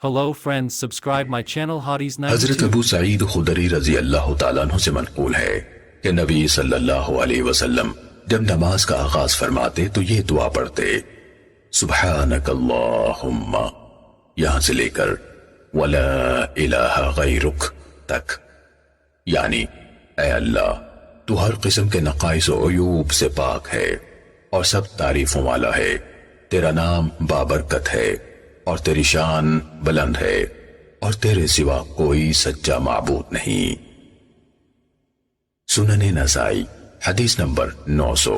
Hello friends, subscribe my channel Hadi's حضرت 92. ابو سعید خدری رضی اللہ تعالیٰ عنہ سے منقول ہے کہ نبی صلی اللہ علیہ وسلم جب نماز کا آغاز فرماتے تو یہ دعا پڑھتے، سبحانک اللہم، یہاں سے لے کر ولا الہ غیرک تک، یعنی اے اللہ تو ہر قسم کے نقائص و عیوب سے پاک ہے اور سب تعریفوں والا ہے، تیرا نام بابرکت ہے اور تیری شان بلند ہے اور تیرے سوا کوئی سچا معبود نہیں۔ سنن نسائی حدیث نمبر 900۔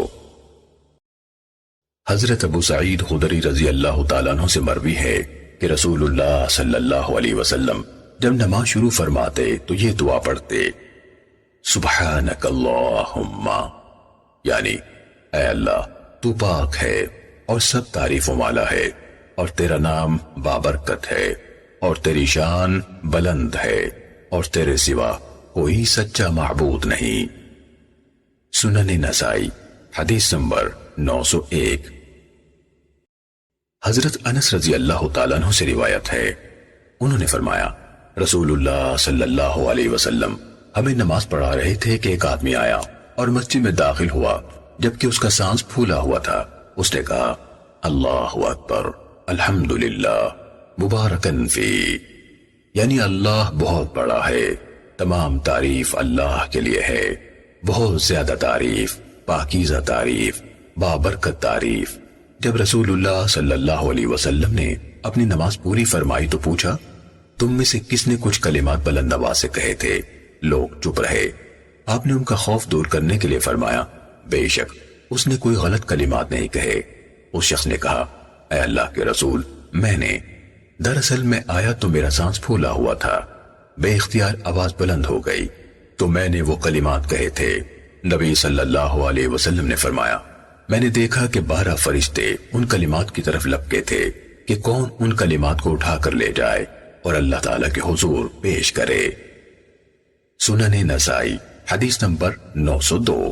حضرت ابو سعید خدری رضی اللہ تعالیٰ عنہ سے مروی ہے کہ رسول اللہ صلی اللہ علیہ وسلم جب نماز شروع فرماتے تو یہ دعا پڑھتے، سبحانک اللہم، یعنی اے اللہ تو پاک ہے اور سب تعریفوں والا ہے اور تیرا نام بابرکت ہے اور تیری شان بلند ہے اور تیرے سوا کوئی سچا معبود نہیں۔ سنن نسائی حدیث نمبر 901۔ حضرت انس رضی اللہ تعالیٰ عنہ سے روایت ہے، انہوں نے فرمایا رسول اللہ صلی اللہ علیہ وسلم ہمیں نماز پڑھا رہے تھے کہ ایک آدمی آیا اور مسجد میں داخل ہوا جبکہ اس کا سانس پھولا ہوا تھا۔ اس نے کہا اللہ اکبر الحمدللہ مبارکن فی، یعنی اللہ بہت بڑا ہے، تمام تعریف اللہ کے لیے ہے، بہت زیادہ تعریف، پاکیزہ تعریف، بابرکت تعریف۔ جب رسول اللہ صلی اللہ علیہ وسلم نے اپنی نماز پوری فرمائی تو پوچھا تم میں سے کس نے کچھ کلمات بلند آواز سے کہے تھے؟ لوگ چپ رہے۔ آپ نے ان کا خوف دور کرنے کے لیے فرمایا بے شک اس نے کوئی غلط کلمات نہیں کہے۔ اس شخص نے کہا اے اللہ کے رسول میں نے، دراصل میں آیا تو میرا سانس پھولا ہوا تھا، بے اختیار آواز بلند ہو گئی تو میں نے وہ کلمات کہے تھے۔ نبی صلی اللہ علیہ وسلم نے فرمایا میں نے دیکھا کہ 12 فرشتے ان کلمات کی طرف لپکے تھے کہ کون ان کلمات کو اٹھا کر لے جائے اور اللہ تعالیٰ کے حضور پیش کرے۔ سنن نسائی حدیث نمبر 902۔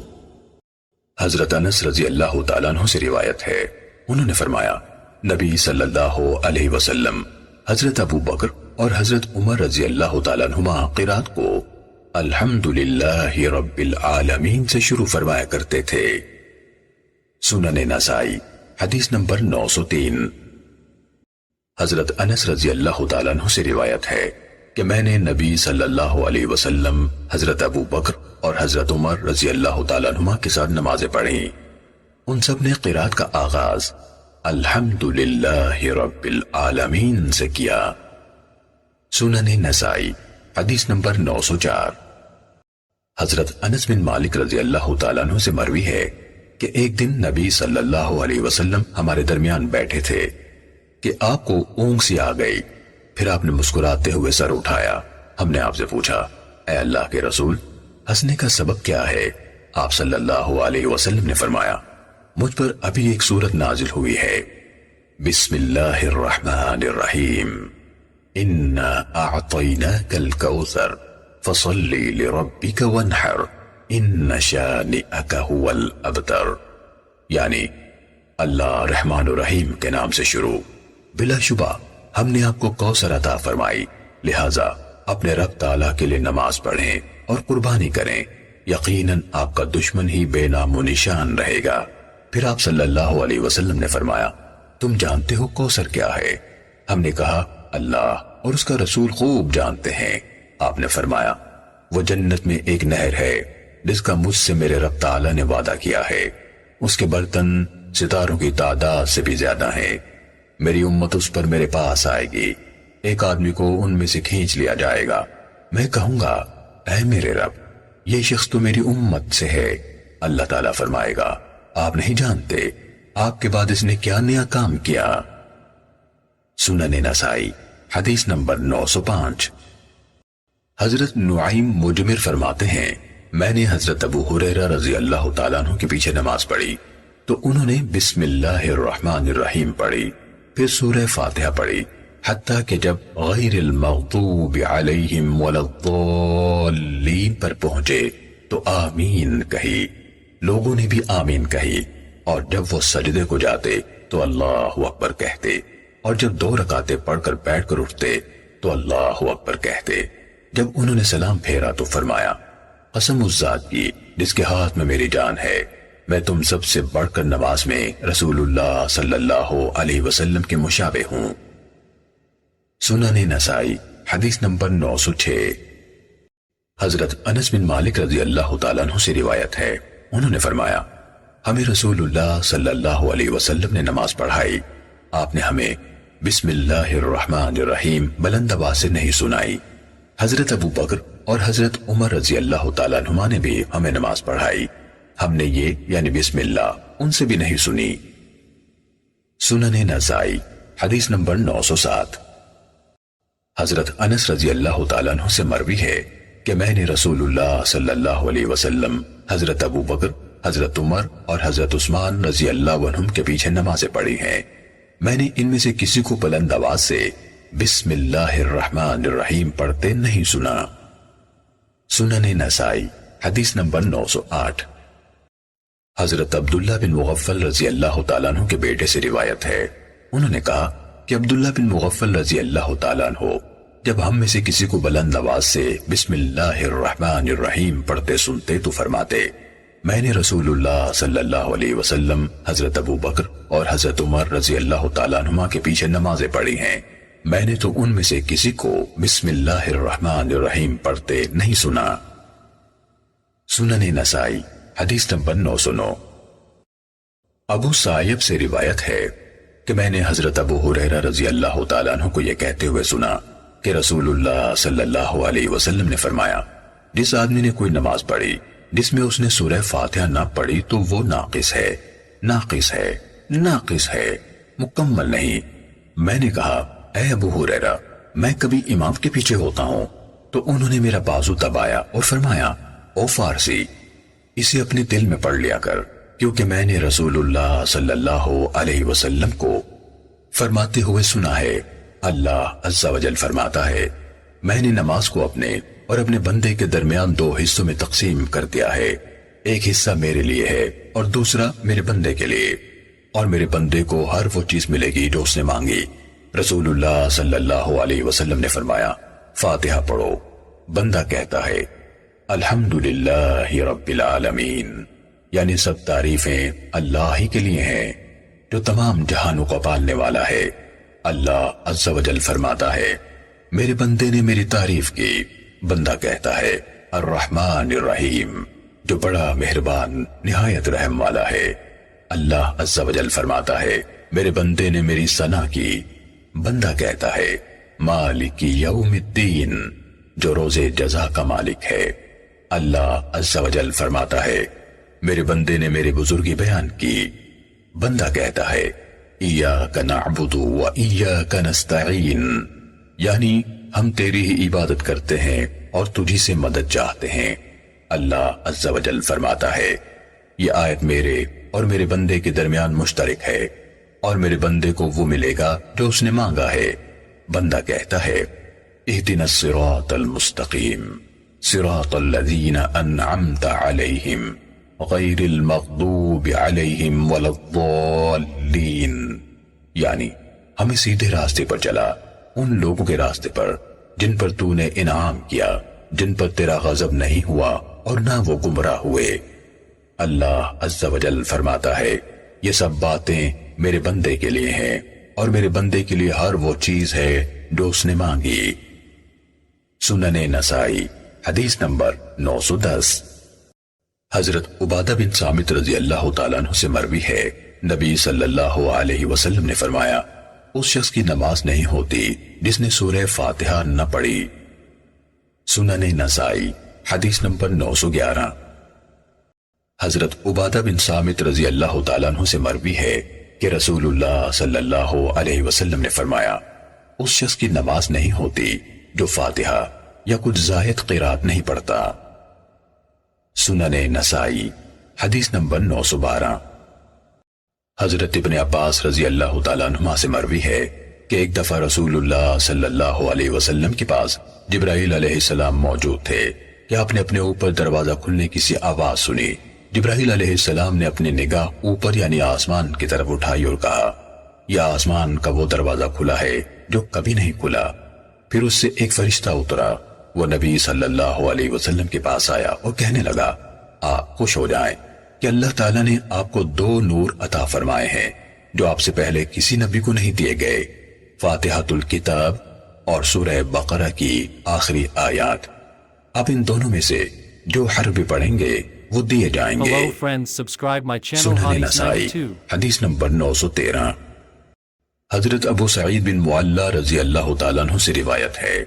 حضرت انس رضی اللہ تعالیٰ عنہ سے روایت ہے، انہوں نے فرمایا نبی صلی اللہ علیہ وسلم حضرت ابو بکر اور حضرت عمر رضی اللہ تعالیٰ عنہما قرات کو الحمدللہ رب العالمین سے شروع فرمایا کرتے تھے۔ سنن نسائی حدیث نمبر 903۔ حضرت انس رضی اللہ تعالیٰ عنہ سے روایت ہے کہ میں نے نبی صلی اللہ علیہ وسلم، حضرت ابو بکر اور حضرت عمر رضی اللہ تعالیٰ عنہما کے ساتھ نمازیں پڑھیں، ان سب نے قرات کا آغاز الحمدللہ رب العالمین سے کیا۔ سنن نسائی حدیث نمبر 904۔ حضرت انس بن مالک رضی اللہ تعالیٰ عنہ سے مروی ہے کہ ایک دن نبی صلی اللہ علیہ وسلم ہمارے درمیان بیٹھے تھے کہ آپ کو اونگ سی آ گئی، پھر آپ نے مسکراتے ہوئے سر اٹھایا۔ ہم نے آپ سے پوچھا اے اللہ کے رسول ہنسنے کا سبب کیا ہے؟ آپ صلی اللہ علیہ وسلم نے فرمایا مجھ پر ابھی ایک سورت نازل ہوئی ہے، بسم اللہ الرحمن الرحیم، انا اعطیناک الکوثر فصلی لربک وانحر ان شانئک هو الابتر، یعنی اللہ رحمان الرحیم کے نام سے شروع، بلا شبہ ہم نے آپ کو کوثر عطا فرمائی، لہٰذا اپنے رب تعالیٰ کے لیے نماز پڑھیں اور قربانی کریں، یقیناً آپ کا دشمن ہی بے نام و نشان رہے گا۔ پھر آپ صلی اللہ علیہ وسلم نے فرمایا تم جانتے ہو کوثر کیا ہے؟ ہم نے کہا اللہ اور اس کا رسول خوب جانتے ہیں۔ آپ نے فرمایا وہ جنت میں ایک نہر ہے جس کا مجھ سے میرے رب تعالیٰ نے وعدہ کیا ہے، اس کے برتن ستاروں کی تعداد سے بھی زیادہ ہیں، میری امت اس پر میرے پاس آئے گی، ایک آدمی کو ان میں سے کھینچ لیا جائے گا، میں کہوں گا اے میرے رب یہ شخص تو میری امت سے ہے، اللہ تعالیٰ فرمائے گا آپ نہیں جانتے آپ کے بعد اس نے کیا نیا کام کیا۔ سنن نسائی حدیث نمبر 905۔ حضرت نعیم مجمر فرماتے ہیں میں نے حضرت ابو ہریرہ رضی اللہ تعالیٰ عنہ کے پیچھے نماز پڑھی تو انہوں نے بسم اللہ الرحمن الرحیم پڑھی، پھر سورہ فاتحہ پڑھی، حتیٰ کہ جب غیر المغضوب علیہم ولا الضالین پر پہنچے تو آمین کہی، لوگوں نے بھی آمین کہی، اور جب وہ سجدے کو جاتے تو اللہ اکبر کہتے اور جب 2 رکعتیں پڑھ کر بیٹھ کر اٹھتے تو اللہ اکبر کہتے۔ جب انہوں نے سلام پھیرا تو فرمایا، قسم اس ذات کی جس کے ہاتھ میں میری جان ہے، میں تم سب سے بڑھ کر نماز میں رسول اللہ صلی اللہ علیہ وسلم کے مشابہ ہوں۔ سنن نسائی حدیث نمبر 906۔ حضرت انس بن مالک رضی اللہ تعالیٰ عنہ سے روایت ہے، انہوں نے فرمایا، ہمیں رسول اللہ صلی اللہ علیہ وسلم نے نماز پڑھائی، آپ نے ہمیں بسم اللہ الرحمن الرحیم بلند آواز سے نہیں سنائی۔ حضرت ابو بکر اور حضرت عمر رضی اللہ تعالیٰ عنہما نے بھی ہمیں نماز پڑھائی، ہم نے یہ یعنی بسم اللہ ان سے بھی نہیں سنی۔ سنن نسائی حدیث نمبر 907۔ حضرت انس رضی اللہ تعالیٰ عنہ سے مروی ہے کہ میں نے رسول اللہ صلی اللہ علیہ وسلم، حضرت ابو بکر، حضرت عمر اور حضرت عثمان رضی اللہ عنہم کے پیچھے نمازیں پڑھی ہیں، میں نے ان میں سے کسی کو بلند آواز سے بسم اللہ الرحمن الرحیم پڑھتے نہیں سنا۔ سنن نسائی حدیث نمبر 908۔ حضرت عبداللہ بن مغفل رضی اللہ تعالیٰ عنہ کے بیٹے سے روایت ہے، انہوں نے کہا کہ عبداللہ بن مغفل رضی اللہ تعالیٰ عنہ جب ہم میں سے کسی کو بلند آواز سے بسم اللہ الرحمن الرحیم پڑھتے سنتے تو فرماتے، میں نے رسول اللہ صلی اللہ علیہ وسلم، حضرت ابو بکر اور حضرت عمر رضی اللہ تعالیٰ عنہما کے پیچھے نمازیں پڑھی ہیں، میں نے تو ان میں سے کسی کو بسم اللہ الرحمن الرحیم پڑھتے نہیں سنا۔ سنن نسائی حدیث نمبر 909۔ ابو سائب سے روایت ہے کہ میں نے حضرت ابو ہریرہ رضی اللہ تعالیٰ عنہ کو یہ کہتے ہوئے سنا کہ رسول اللہ صلی اللہ علیہ وسلم نے فرمایا، جس آدمی نے کوئی نماز پڑھی جس میں اس نے سورہ فاتحہ نہ پڑھی تو وہ ناقص ہے، ناقص ہے، ناقص ہے، مکمل نہیں۔ میں نے کہا، اے ابو ہریرہ، میں کبھی امام کے پیچھے ہوتا ہوں؟ تو انہوں نے میرا بازو دبایا اور فرمایا، او فارسی، اسے اپنے دل میں پڑھ لیا کر، کیونکہ میں نے رسول اللہ صلی اللہ علیہ وسلم کو فرماتے ہوئے سنا ہے، اللہ عز و جل فرماتا ہے، میں نے نماز کو اپنے اور اپنے بندے کے درمیان 2 حصوں میں تقسیم کر دیا ہے، ایک حصہ میرے لیے ہے اور دوسرا میرے بندے کے لیے، اور میرے بندے کو ہر وہ چیز ملے گی جو اس نے مانگی۔ رسول اللہ صلی اللہ علیہ وسلم نے فرمایا، فاتحہ پڑھو۔ بندہ کہتا ہے، الحمدللہ رب العالمین، یعنی سب تعریفیں اللہ ہی کے لیے ہیں جو تمام جہانوں کو پالنے والا ہے۔ اللہ عز و جل فرماتا ہے، میرے بندے نے میری تعریف کی۔ بندہ کہتا ہے، الرحمن الرحیم، جو بڑا مہربان نہایت رحم والا ہے۔ اللہ عز و جل فرماتا ہے، میرے بندے نے میری ثنا کی۔ بندہ کہتا ہے، مالک یوم الدین، جو روز جزا کا مالک ہے۔ اللہ عز و جل فرماتا ہے، میرے بندے نے میری بزرگی بیان کی۔ بندہ کہتا ہے، ایاک نعبد و ایاک نستعین، یعنی ہم تیری ہی عبادت کرتے ہیں اور تجھی سے مدد چاہتے ہیں۔ اللہ عز و جل فرماتا ہے، یہ آیت میرے اور میرے بندے کے درمیان مشترک ہے، اور میرے بندے کو وہ ملے گا جو اس نے مانگا ہے۔ بندہ کہتا ہے، اہدنا الصراط المستقیم، صراط الذین انعمت علیہم غیر المغضوب علیہم ولا الضالین، یعنی ہمیں سیدھے راستے پر چلا، ان لوگوں کے راستے پر جن پر تو نے انعام کیا، جن پر تیرا غضب نہیں ہوا اور نہ وہ گمراہ ہوئے۔ اللہ عز و جل فرماتا ہے، یہ سب باتیں میرے بندے کے لیے ہیں اور میرے بندے کے لیے ہر وہ چیز ہے جو اس نے مانگی۔ سنن نسائی حدیث نمبر 910۔ حضرت عبادہ بن صامت رضی اللہ تعالیٰ عنہ سے مروی ہے، نبی صلی اللہ علیہ وسلم نے فرمایا، اس شخص کی نماز نہیں ہوتی جس نے سورہ فاتحہ نہ پڑھی۔ سنن نسائی حدیث نمبر 911۔ حضرت عبادہ بن صامت رضی اللہ تعالیٰ عنہ سے مروی ہے کہ رسول اللہ صلی اللہ علیہ وسلم نے فرمایا، اس شخص کی نماز نہیں ہوتی جو فاتحہ یا کچھ زائد قرات نہیں پڑھتا۔ سنن نسائی حدیث نمبر 912۔ حضرت ابن عباس رضی اللہ تعالیٰ عنہما سے مروی ہے کہ ایک دفعہ رسول اللہ صلی اللہ علیہ وسلم کے پاس جبرائیل علیہ السلام موجود تھے کہ آپ نے اپنے اوپر دروازہ کھلنے کی سی آواز سنی۔ جبرائیل علیہ السلام نے اپنی نگاہ اوپر یعنی آسمان کی طرف اٹھائی اور کہا، یا آسمان کا وہ دروازہ کھلا ہے جو کبھی نہیں کھلا۔ پھر اس سے ایک فرشتہ اترا، وہ نبی صلی اللہ علیہ وسلم کے پاس آیا اور کہنے لگا، آپ خوش ہو جائیں کہ اللہ تعالیٰ نے آپ کو 2 نور عطا فرمائے ہیں جو آپ سے پہلے کسی نبی کو نہیں دیے گئے، فاتحۃ الکتاب اور سورہ بقرہ کی آخری آیات۔ اب ان دونوں میں سے جو حرف بھی پڑھیں گے وہ دیے جائیں گے۔ Hello friends, subscribe my channel سنن Hadi's نسائی 92. حدیث نمبر 913۔ حضرت ابو سعید بن معلا رضی اللہ تعالیٰ عنہ سے روایت ہے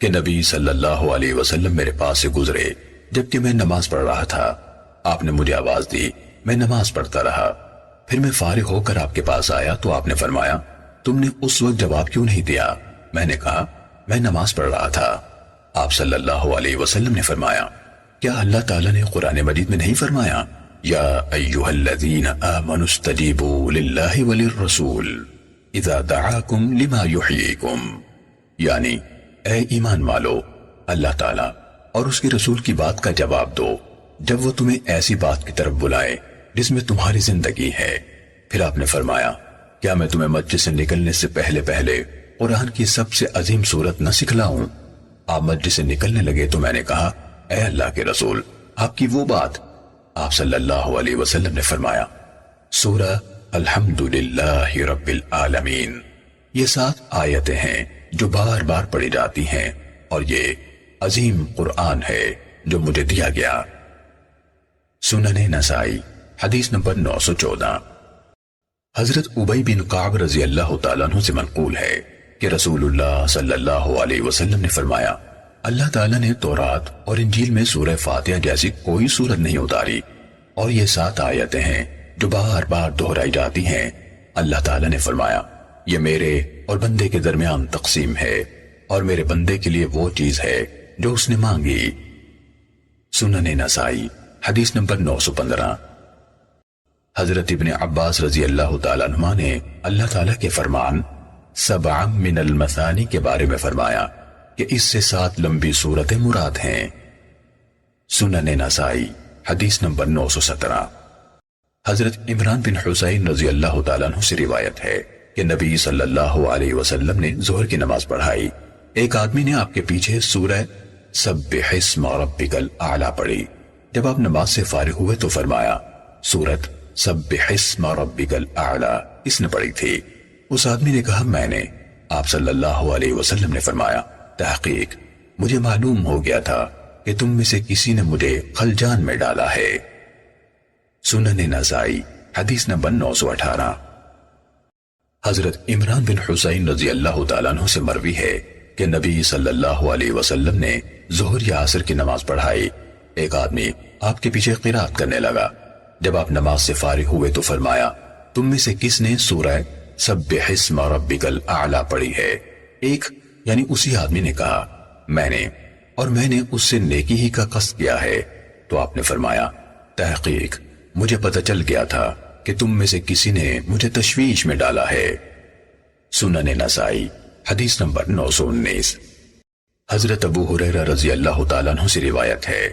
کہ نبی صلی اللہ علیہ وسلم میرے پاس سے گزرے جبکہ میں نماز پڑھ رہا تھا۔ آپ نے مجھے آواز دی، میں نماز پڑھتا رہا، پھر میں فارغ ہو کر آپ کے پاس آیا تو آپ نے فرمایا، تم نے اس وقت جواب کیوں نہیں دیا؟ میں نے کہا، میں نماز پڑھ رہا تھا۔ آپ صلی اللہ علیہ وسلم نے فرمایا، کیا اللہ تعالیٰ نے قرآن مجید میں نہیں فرمایا، یا ایھا الذین آمنوا استجیبوا للہ وللرسول اذا دعاکم لما یحییکم، یعنی اے ایمان والو، اللہ تعالیٰ اور اس کے رسول کی بات کا جواب دو جب وہ تمہیں ایسی بات کی طرف بلائے جس میں تمہاری زندگی ہے۔ پھر آپ نے فرمایا، کیا میں تمہیں مسجد سے نکلنے سے پہلے قرآن کی سب سے عظیم سورت نہ سکھلاؤں؟ آپ مسجد سے نکلنے لگے تو میں نے کہا، اے اللہ کے رسول، آپ کی وہ بات۔ آپ صلی اللہ علیہ وسلم نے فرمایا، سورہ الحمدللہ رب العالمین۔ یہ 7 آیتیں ہیں جو بار بار پڑھی جاتی ہیں اور یہ عظیم قرآن ہے جو مجھے دیا گیا۔ سنن نسائی حدیث نمبر 914۔ حضرت ابی بن کعب رضی اللہ تعالیٰ عنہ سے منقول ہے کہ رسول اللہ صلی اللہ علیہ وسلم نے فرمایا، اللہ تعالیٰ نے تورات اور انجیل میں سورہ فاتحہ جیسی کوئی سورت نہیں اتاری، اور یہ 7 آیتیں ہیں جو بار بار دہرائی جاتی ہیں۔ اللہ تعالیٰ نے فرمایا، یہ میرے اور بندے کے درمیان تقسیم ہے اور میرے بندے کے لیے وہ چیز ہے جو اس نے مانگی۔ سنن نسائی حدیث نمبر 915۔ حضرت ابن عباس رضی اللہ تعالیٰ عنہ نے اللہ تعالیٰ کے فرمان 7 من المثانی کے بارے میں فرمایا کہ اس سے 7 لمبی سورتیں مراد ہیں۔ سنن نسائی حدیث نمبر 917۔ حضرت عمران بن حسین رضی اللہ تعالیٰ عنہ سے روایت ہے کہ نبی صلی اللہ علیہ وسلم نے ظہر کی نماز پڑھائی، ایک آدمی نے آپ کے پیچھے سورہ سبح اسم ربک الاعلی پڑھی۔ جب آپ نماز سے فارغ ہوئے تو فرمایا، سورت سبح اسم ربک الاعلی اس نے پڑھی تھی۔ اس آدمی نے کہا، میں نے۔ آپ صلی اللہ علیہ وسلم نے فرمایا، تحقیق مجھے معلوم ہو گیا تھا کہ تم میں سے کسی نے مجھے خلجان میں ڈالا ہے۔ سنن نسائی حدیث نمبر 918۔ حضرت عمران بن حسین رضی اللہ تعالیٰ عنہ سے مروی ہے کہ نبی صلی اللہ علیہ وسلم نے ظہر یا عصر کی نماز پڑھائی، ایک آدمی آپ کے پیچھے قرات کرنے لگا۔ جب آپ نماز سے فارغ ہوئے تو فرمایا، تم میں سے کس نے سورہ سبح اسم ربک الاعلی پڑھی ہے؟ ایک یعنی اسی آدمی نے کہا، میں نے، اور میں نے اس سے نیکی ہی کا قصد کیا ہے۔ تو آپ نے فرمایا، تحقیق مجھے پتہ چل گیا تھا کہ تم میں سے کسی نے مجھے تشویش میں ڈالا ہے۔ سنن نسائی حدیث نمبر 919۔ حضرت ابو ہریرہ رضی اللہ تعالیٰ عنہ سے روایت ہے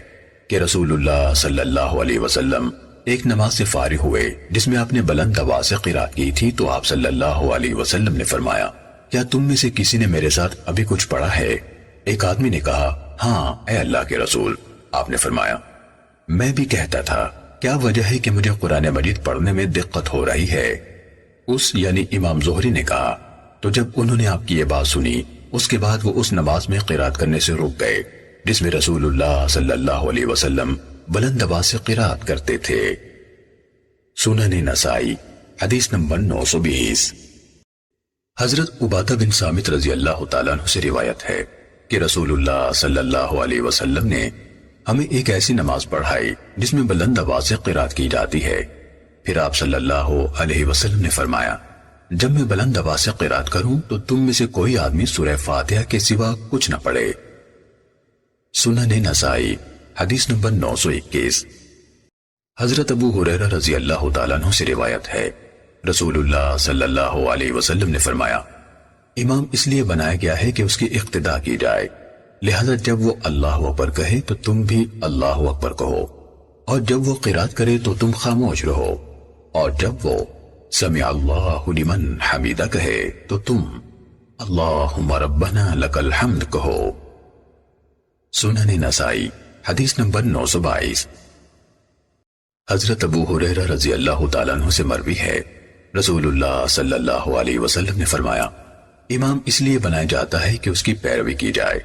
کہ رسول اللہ صلی اللہ علیہ وسلم ایک نماز سے فارغ ہوئے جس میں آپ نے بلند آواز سے قرات کی تھی، تو آپ صلی اللہ علیہ وسلم نے فرمایا، کیا تم میں سے کسی نے میرے ساتھ ابھی کچھ پڑھا ہے؟ ایک آدمی نے کہا، ہاں اے اللہ کے رسول۔ آپ نے فرمایا، میں بھی کہتا تھا کیا وجہ ہے کہ مجھے قرآن مجید پڑھنے میں دقت ہو رہی ہے؟ اس یعنی امام زہری نے کہا، تو جب انہوں نے آپ کی یہ بات سنی اس کے بعد وہ اس نماز میں قرات کرنے سے رک گئے جس میں رسول اللہ صلی اللہ علیہ وسلم بلند آواز سے قرات کرتے تھے۔ سنن نسائی حدیث نمبر 920۔ حضرت عبادہ بن صامت رضی اللہ تعالیٰ عنہ سے روایت ہے کہ رسول اللہ صلی اللہ علیہ وسلم نے ہمیں ایک ایسی نماز پڑھائی جس میں بلند آواز سے قرات کی جاتی ہے۔ پھر آپ صلی اللہ علیہ وسلم نے فرمایا، جب میں بلند آواز سے قرات کروں تو تم میں سے کوئی آدمی سورہ فاتحہ کے سوا کچھ نہ پڑھے۔ سنن نسائی حدیث نمبر 921۔ حضرت ابو ہریرہ رضی اللہ تعالیٰ عنہ سے روایت ہے، رسول اللہ صلی اللہ علیہ وسلم نے فرمایا، امام اس لیے بنایا گیا ہے کہ اس کی اقتداء کی جائے، لہذا جب وہ اللہ اکبر کہے تو تم بھی اللہ اکبر کہو، اور جب وہ قرات کرے تو تم خاموش رہو، اور جب وہ سمع اللہ لمن حمیدہ کہے تو تم اللہم ربنا لک الحمد کہو۔ سنن نسائی حدیث نمبر 922۔ حضرت ابو ہریرہ رضی اللہ تعالیٰ عنہ سے مروی ہے، رسول اللہ صلی اللہ علیہ وسلم نے فرمایا، امام اس لیے بنایا جاتا ہے کہ اس کی پیروی کی جائے،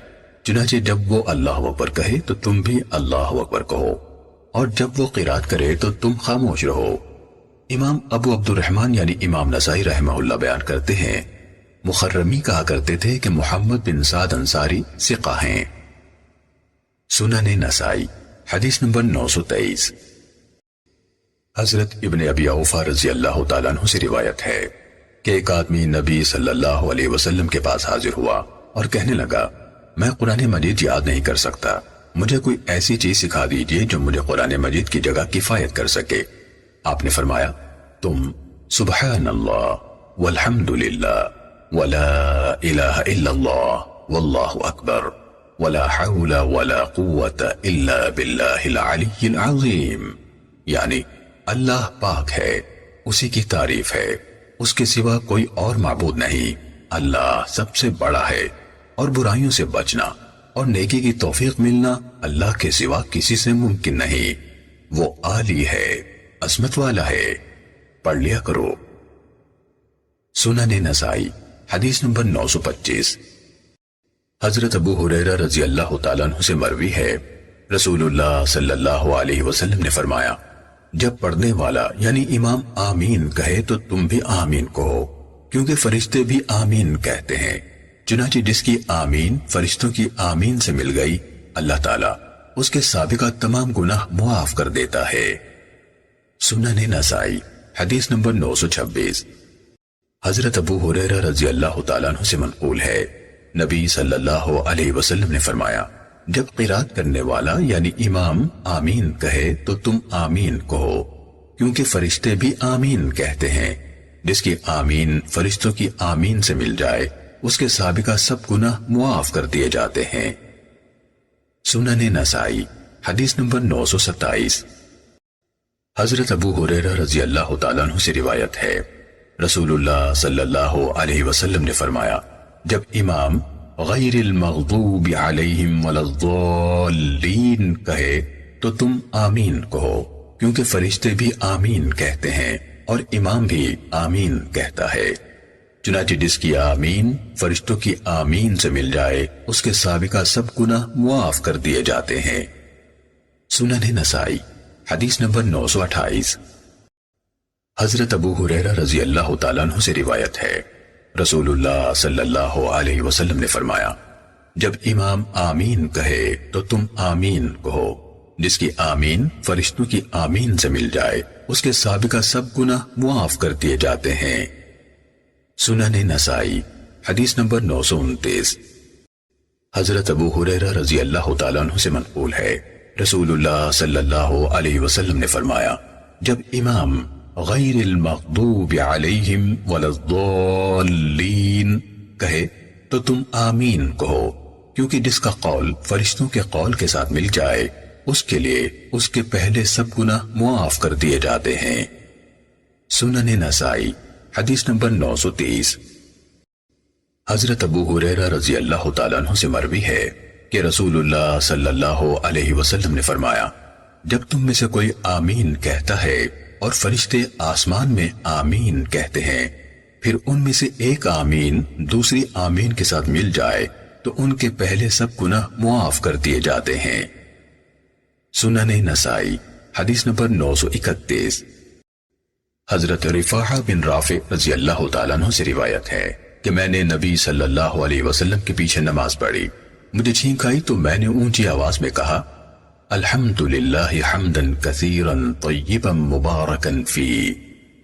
چنانچہ جب وہ اللہ اکبر کہے تو تم بھی اللہ اکبر کہو، اور جب وہ قرات کرے تو تم خاموش رہو۔ امام ابو عبد الرحمن یعنی امام نسائی رحمہ اللہ بیان کرتے ہیں، مخرمی کہا کرتے تھے کہ محمد بن سعد انصاری ثقہ ہیں۔ سنن نسائی حدیث نمبر 923۔ حضرت ابن ابی اوفا رضی اللہ تعالیٰ عنہ سے روایت ہے کہ ایک آدمی نبی صلی اللہ علیہ وسلم کے پاس حاضر ہوا اور کہنے لگا، میں قرآن مجید یاد نہیں کر سکتا، مجھے کوئی ایسی چیز سکھا دیجئے جو مجھے قرآن مجید کی جگہ کفایت کر سکے۔ آپ نے فرمایا، تم سبحان اللہ والحمد للہ ولا الہ الا اللہ واللہ اکبر ولا حول ولا قوت الا باللہ العلی العظیم، یعنی اللہ پاک ہے، اسی کی تعریف ہے، اس کے سوا کوئی اور معبود نہیں، اللہ سب سے بڑا ہے، اور برائیوں سے بچنا اور نیکی کی توفیق ملنا اللہ کے سوا کسی سے ممکن نہیں، وہ عالی ہے، عظمت والا ہے، پڑھ لیا کرو۔ سنن نسائی حدیث نمبر 925۔ حضرت ابو ہریرہ رضی اللہ تعالیٰ عنہ سے مروی ہے، رسول اللہ صلی اللہ علیہ وسلم نے فرمایا، جب پڑھنے والا یعنی امام آمین کہے تو تم بھی آمین کہو، کیونکہ فرشتے بھی آمین کہتے ہیں، چنانچہ جس کی آمین فرشتوں کی آمین سے مل گئی، اللہ تعالیٰ اس کے سابقہ تمام گناہ معاف کر دیتا ہے۔ سنن نسائی حدیث نمبر 926۔ حضرت ابو ہریرہ رضی اللہ تعالیٰ عنہ سے منقول ہے، نبی صلی اللہ علیہ وسلم نے فرمایا، جب قرات کرنے والا یعنی امام آمین کہے تو تم آمین کہو، کیونکہ فرشتے بھی آمین کہتے ہیں، جس کی آمین فرشتوں کی آمین سے مل جائے اس کے سابقہ سب گناہ معاف کر دیے جاتے ہیں۔ سنن نسائی حدیث نمبر 927۔ حضرت ابو ہریرہ رضی اللہ تعالیٰ عنہ سے روایت ہے، رسول اللہ صلی اللہ علیہ وسلم نے فرمایا، جب امام غیر المغضوب علیہم ولا الضالین کہے تو تم آمین کہو، کیونکہ فرشتے بھی آمین کہتے ہیں اور امام بھی آمین کہتا ہے، چنانچہ جس کی آمین فرشتوں کی آمین سے مل جائے اس کے سابقہ سب گناہ معاف کر دیے جاتے ہیں۔ سنن نسائی حدیث نمبر 928۔ حضرت ابو ہریرہ رضی اللہ تعالیٰ عنہ سے روایت ہے، رسول اللہ صلی اللہ علیہ وسلم نے فرمایا، جب امام آمین کہے تو تم آمین کہو، جس کی آمین فرشتوں کی آمین سے مل جائے اس کے سابقہ سب گناہ معاف کر دیے جاتے ہیں۔ سنن نسائی حدیث نمبر 929۔ حضرت ابو ہریرہ رضی اللہ تعالیٰ عنہ سے منقول ہے، رسول اللہ صلی اللہ علیہ وسلم نے فرمایا، جب امام غیر المغضوب علیہم ولا الضالین کہے تو تم آمین کہو، کیونکہ جس کا قول فرشتوں کے قول کے ساتھ مل جائے اس کے لیے اس کے پہلے سب گناہ معاف کر دیے جاتے ہیں۔ سنن نسائی حدیث نمبر 930۔ حضرت ابو ہریرہ رضی اللہ تعالیٰ عنہ سے مروی ہے کہ رسول اللہ صلی اللہ علیہ وسلم نے فرمایا، جب تم میں سے کوئی آمین کہتا ہے اور فرشتے آسمان میں آمین کہتے ہیں، پھر ان میں سے ایک آمین دوسری آمین کے ساتھ مل جائے تو ان کے پہلے سب گناہ معاف کر دیے جاتے ہیں۔ سنن نسائی حدیث نمبر 931۔ حضرت رفاعہ بن رافع رضی اللہ تعالیٰ عنہ سے روایت ہے کہ میں نے نبی صلی اللہ علیہ وسلم کے پیچھے نماز پڑھی، مجھے چھینک آئی تو میں نے اونچی آواز میں کہا، الحمدللہ حمدا کثیرا طیبا مبارکا فی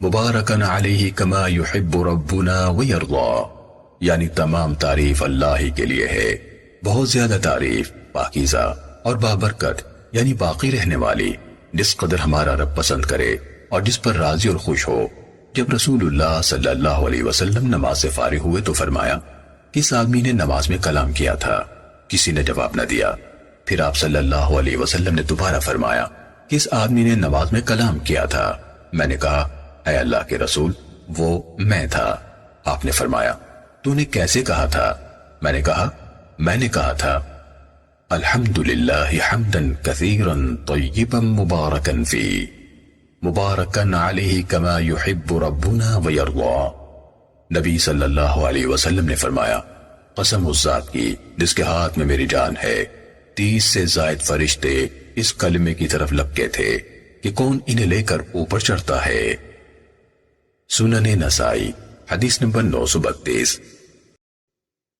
مبارکا علیہ کما یحب ربنا ویرضا، یعنی تمام تعریف اللہ ہی کے لیے ہے، بہت زیادہ تعریف، پاکیزہ اور بابرکت یعنی باقی رہنے والی، جس قدر ہمارا رب پسند کرے اور جس پر راضی اور خوش ہو۔ جب رسول اللہ صلی اللہ علیہ وسلم نماز سے فارغ ہوئے تو فرمایا، کس آدمی نے نماز میں کلام کیا تھا؟ کسی نے جواب نہ دیا۔ پھر آپ صلی اللہ علیہ وسلم نے دوبارہ فرمایا، کس آدمی نے نماز میں کلام کیا تھا؟ میں نے کہا، اے اللہ کے رسول، وہ میں تھا۔ آپ نے فرمایا تو نے کیسے کہا تھا؟ میں نے کہا تھا الحمدللہ حمدا کثیرا طیبا مبارکا فی مبارکا علیہ کما یحب ربنا ویرضا۔ نبی صلی اللہ علیہ وسلم نے فرمایا قسم اس ذات کی جس کے ہاتھ میں میری جان ہے، 30 سے زائد فرشتے اس کلمے کی طرف لپکے تھے کہ کون انہیں لے کر اوپر چڑھتا ہے۔ سنن نسائی حدیث نمبر 932۔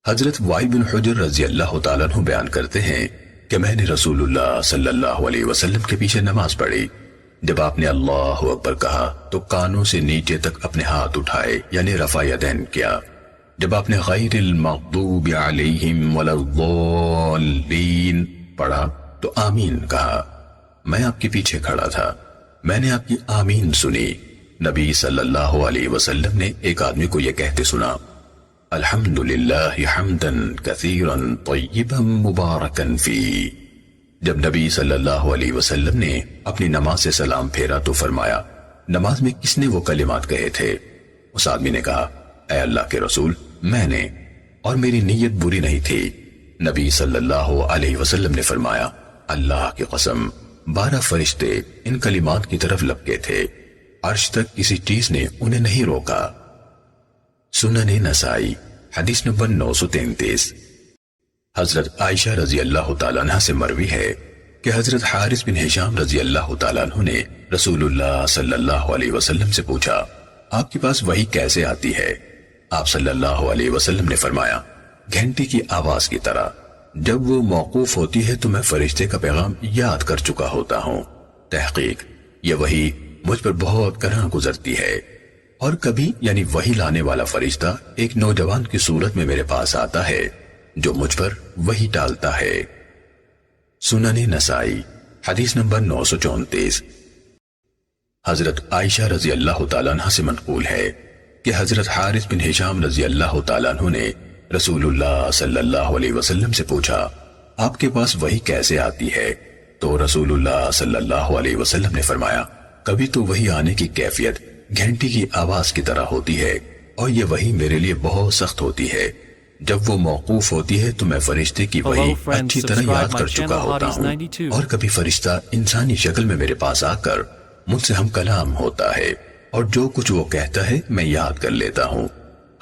حضرت وائل بن حجر رضی اللہ تعالیٰ عنہ بیان کرتے ہیں کہ میں نے رسول اللہ صلی اللہ علیہ وسلم کے پیچھے نماز پڑھی۔ جب آپ نے اللہ اکبر کہا تو کانوں سے نیچے تک اپنے ہاتھ اٹھائے یعنی رفع یدین کیا۔ جب آپ نے غیر المغضوب علیہم ولا الضالین پڑھا تو آمین کہا۔ میں آپ کے پیچھے کھڑا تھا، میں نے آپ کی آمین سنی۔ نبی صلی اللہ علیہ وسلم نے ایک آدمی کو یہ کہتے سنا الحمدللہ حمدا کثیرا طیبا مبارکا فی۔ جب نبی صلی اللہ علیہ وسلم نے اپنی نماز سے سلام پھیرا تو فرمایا نماز میں کس نے وہ کلمات کہے تھے؟ اس آدمی نے کہا اے اللہ کے رسول میں نے، اور میری نیت بری نہیں تھی۔ نبی صلی اللہ علیہ وسلم نے فرمایا اللہ کی قسم 12 فرشتے ان کلمات کی طرف لپکے تھے، عرش تک کسی چیز نے انہیں نہیں روکا۔ سنن نسائی حدیث نمبر 933۔ حضرت عائشہ رضی اللہ تعالیٰ عنہ سے مروی ہے کہ حضرت حارث بن ہشام رضی اللہ تعالیٰ عنہ نے رسول اللہ صلی اللہ علیہ وسلم سے پوچھا آپ کے پاس وحی کیسے آتی ہے؟ آپ صلی اللہ علیہ وسلم نے فرمایا گھنٹی کی آواز کی طرح، جب وہ موقوف ہوتی ہے تو میں فرشتے کا پیغام یاد کر چکا ہوتا ہوں۔ تحقیق یہ وحی مجھ پر بہت گراں گزرتی ہے، اور کبھی یعنی وحی لانے والا فرشتہ ایک نوجوان کی صورت میں میرے پاس آتا ہے جو مجھ پر وحی ڈالتا ہے۔ سنن نسائی حدیث نمبر 934۔ حضرت عائشہ رضی اللہ تعالیٰ عنہ سے منقول ہے کہ حضرت حارث بن ہشام رضی اللہ تعالیٰ عنہ نے رسول اللہ صلی اللہ علیہ وسلم سے پوچھا آپ کے پاس وحی کیسے آتی ہے؟ تو رسول اللہ صلی اللہ علیہ وسلم نے فرمایا کبھی تو وحی آنے کی کیفیت گھنٹی کی آواز کی طرح ہوتی ہے، اور یہ وحی میرے لیے بہت سخت ہوتی ہے۔ جب وہ موقوف ہوتی ہے تو میں فرشتے کی وحی اچھی طرح یاد کر چکا ہوتا ہوں، اور کبھی فرشتہ انسانی شکل میں میرے پاس آ کر مجھ سے ہم کلام ہوتا ہے، اور جو کچھ وہ کہتا ہے میں یاد کر لیتا ہوں۔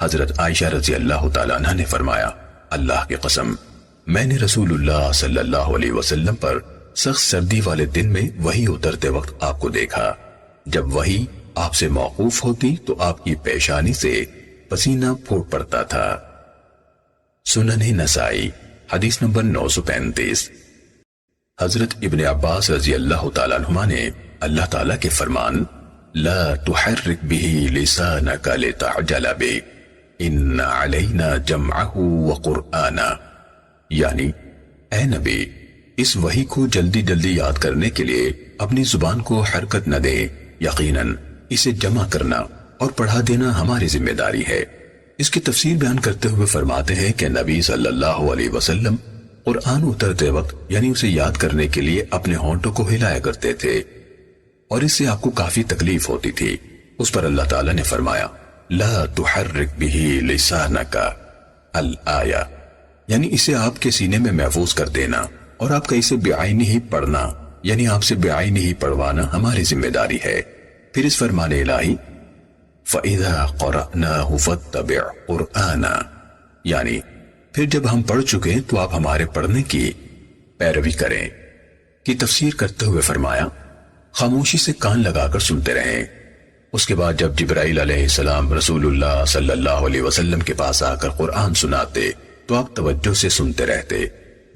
حضرت عائشہ رضی اللہ تعالیٰ عنہ نے فرمایا اللہ کی قسم میں نے رسول اللہ صلی اللہ علیہ وسلم پر سخت سردی والے دن میں وحی اترتے وقت آپ کو دیکھا۔ جب وحی آپ سے موقوف ہوتی تو آپ کی پیشانی سے پسینہ پھوٹ پڑتا تھا۔ سنن نسائی حدیث نمبر 935۔ حضرت ابن عباس رضی اللہ تعالیٰ عنہما نے اللہ تعالیٰ کے فرمان لا تحرک به لسانک لتعجل به ان علینا جمعہ وقرآنا، یعنی اے نبی اس وحی کو جلدی جلدی یاد کرنے کے لیے اپنی زبان کو حرکت نہ دے، یقیناً اسے جمع کرنا اور پڑھا دینا ہماری ذمہ داری ہے۔ اس کی تفسیر بیان کرتے ہوئے فرماتے ہیں کہ نبی صلی اللہ علیہ وسلم قرآن اترتے وقت یعنی اسے یاد کرنے کے لیے اپنے ہونٹوں کو ہلایا کرتے تھے، اور اس سے آپ کو کافی تکلیف ہوتی تھی۔ اس پر اللہ تعالیٰ نے فرمایا لا تحرک به لسانک الآیہ، یعنی اسے آپ کے سینے میں محفوظ کر دینا، اور آپ کا اسے بعینی ہی پڑھنا یعنی آپ سے بعینی ہی پڑھوانا ہماری ذمہ داری ہے۔ پھر اس فرمان الہی فَإِذَا قَرَأْنَاهُ فَاتَّبِعْ قُرْآنًا، یعنی پھر جب ہم پڑھ چکے تو آپ ہمارے پڑھنے کی پیروی کریں کی تفسیر کرتے ہوئے فرمایا خاموشی سے کان لگا کر سنتے رہیں۔ اس کے بعد جب جبرائیل علیہ السلام رسول اللہ صلی اللہ علیہ وسلم کے پاس آ کر قرآن سناتے تو آپ توجہ سے سنتے رہتے،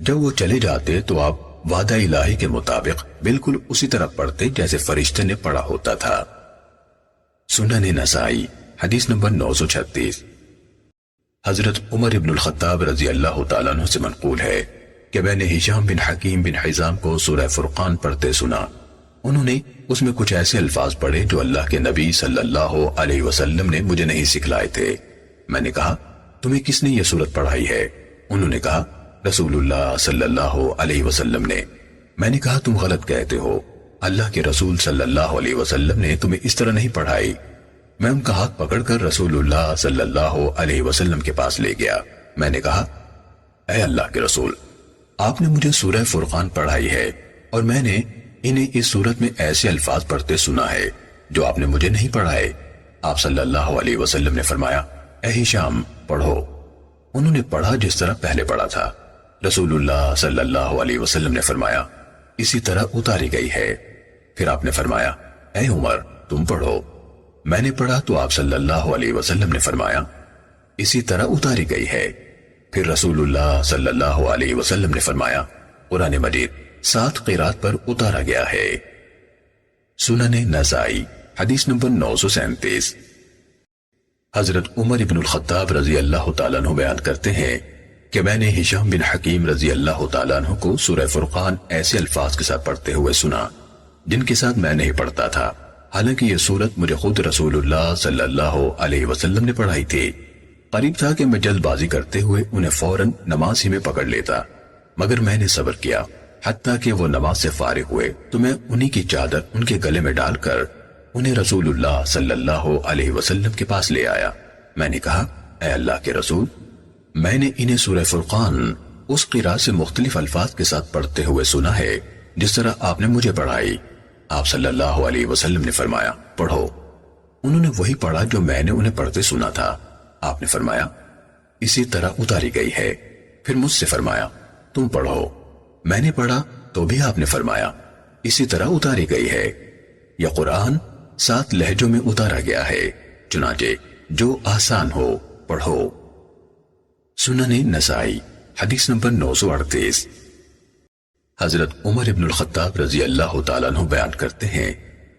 جب وہ چلے جاتے تو آپ وعدہ الہی کے مطابق بالکل اسی طرح پڑھتے جیسے فرشتے نے پڑھا ہوتا تھا۔ سنن نسائی حدیث نمبر 936۔ حضرت عمر ابن الخطاب رضی اللہ تعالیٰ عنہ سے منقول ہے کہ میں نے ہشام بن حکیم بن حزام کو سورہ فرقان پڑھتے سنا۔ انہوں نے اس میں کچھ ایسے الفاظ پڑھے جو اللہ کے نبی صلی اللہ علیہ وسلم نے مجھے نہیں سکھلائے تھے۔ میں نے کہا تمہیں کس نے یہ سورت پڑھائی ہے؟ انہوں نے کہا رسول اللہ صلی اللہ علیہ وسلم نے۔ میں نے کہا تم غلط کہتے ہو، اللہ کے رسول صلی اللہ علیہ وسلم نے تمہیں اس طرح نہیں پڑھائی۔ میں ان کا ہاتھ پکڑ کر رسول اللہ صلی اللہ علیہ وسلم کے پاس لے گیا۔ میں نے کہا، اے اللہ کے رسول، آپ نے مجھے سورہ فرقان پڑھائی ہے اور میں نے انہیں اس صورت میں ایسے الفاظ پڑھتے سنا ہے جو آپ نے مجھے نہیں پڑھائے۔ آپ صلی اللہ علیہ وسلم نے فرمایا، اے ہشام پڑھو۔ انہوں نے پڑھا جس طرح پہلے پڑھا تھا۔ رسول اللہ صلی اللہ علیہ وسلم نے فرمایا، اسی طرح اتاری گئی ہے۔ پھر آپ نے فرمایا، اے عمر تم پڑھو۔ میں نے پڑھا تو آپ صلی اللہ علیہ وسلم نے فرمایا، اسی طرح اتاری گئی ہے۔ پھر رسول اللہ صلی اللہ علیہ وسلم نے فرمایا، قرآن مجید 7 قرات پر اتارا گیا ہے۔ سنن نسائی حدیث نمبر 937۔ حضرت عمر بن الخطاب رضی اللہ تعالیٰ عنہ بیان کرتے ہیں کہ میں نے ہشام بن حکیم رضی اللہ تعالیٰ عنہ کو سورہ فرقان ایسے الفاظ کے ساتھ پڑھتے ہوئے سنا جن کے ساتھ میں نہیں پڑھتا تھا، حالانکہ یہ سورت مجھے خود رسول اللہ صلی اللہ علیہ وسلم نے پڑھائی تھی۔ قریب تھا کہ میں جلد بازی کرتے ہوئے انہیں فوراً نماز ہی میں پکڑ لیتا، مگر میں نے صبر کیا، حتیٰ کہ وہ نماز سے فارغ ہوئے تو میں انہی کی چادر ان کے گلے میں ڈال کر انہیں رسول اللہ صلی اللہ علیہ وسلم کے پاس لے آیا۔ میں نے کہا، اے اللہ کے رسول، میں نے انہیں سورہ فرقان اس قرات سے مختلف الفاظ کے ساتھ پڑھتے ہوئے سنا ہے جس طرح آپ نے مجھے پڑھائی۔ آپ صلی اللہ علیہ وسلم نے فرمایا، پڑھو۔ انہوں نے وہی پڑھا جو میں نے انہیں پڑھتے سنا تھا۔ آپ نے فرمایا، اسی طرح اتاری گئی ہے۔ پھر مجھ سے فرمایا، تم پڑھو۔ میں نے پڑھا تو بھی آپ نے فرمایا، اسی طرح اتاری گئی ہے۔ یہ قرآن 7 لہجوں میں اتارا گیا ہے، چنانچہ جو آسان ہو پڑھو۔ سنن نسائی حدیث نمبر 938۔ حضرت عمر بن الخطاب رضی اللہ تعالیٰ عنہ بیان کرتے ہیں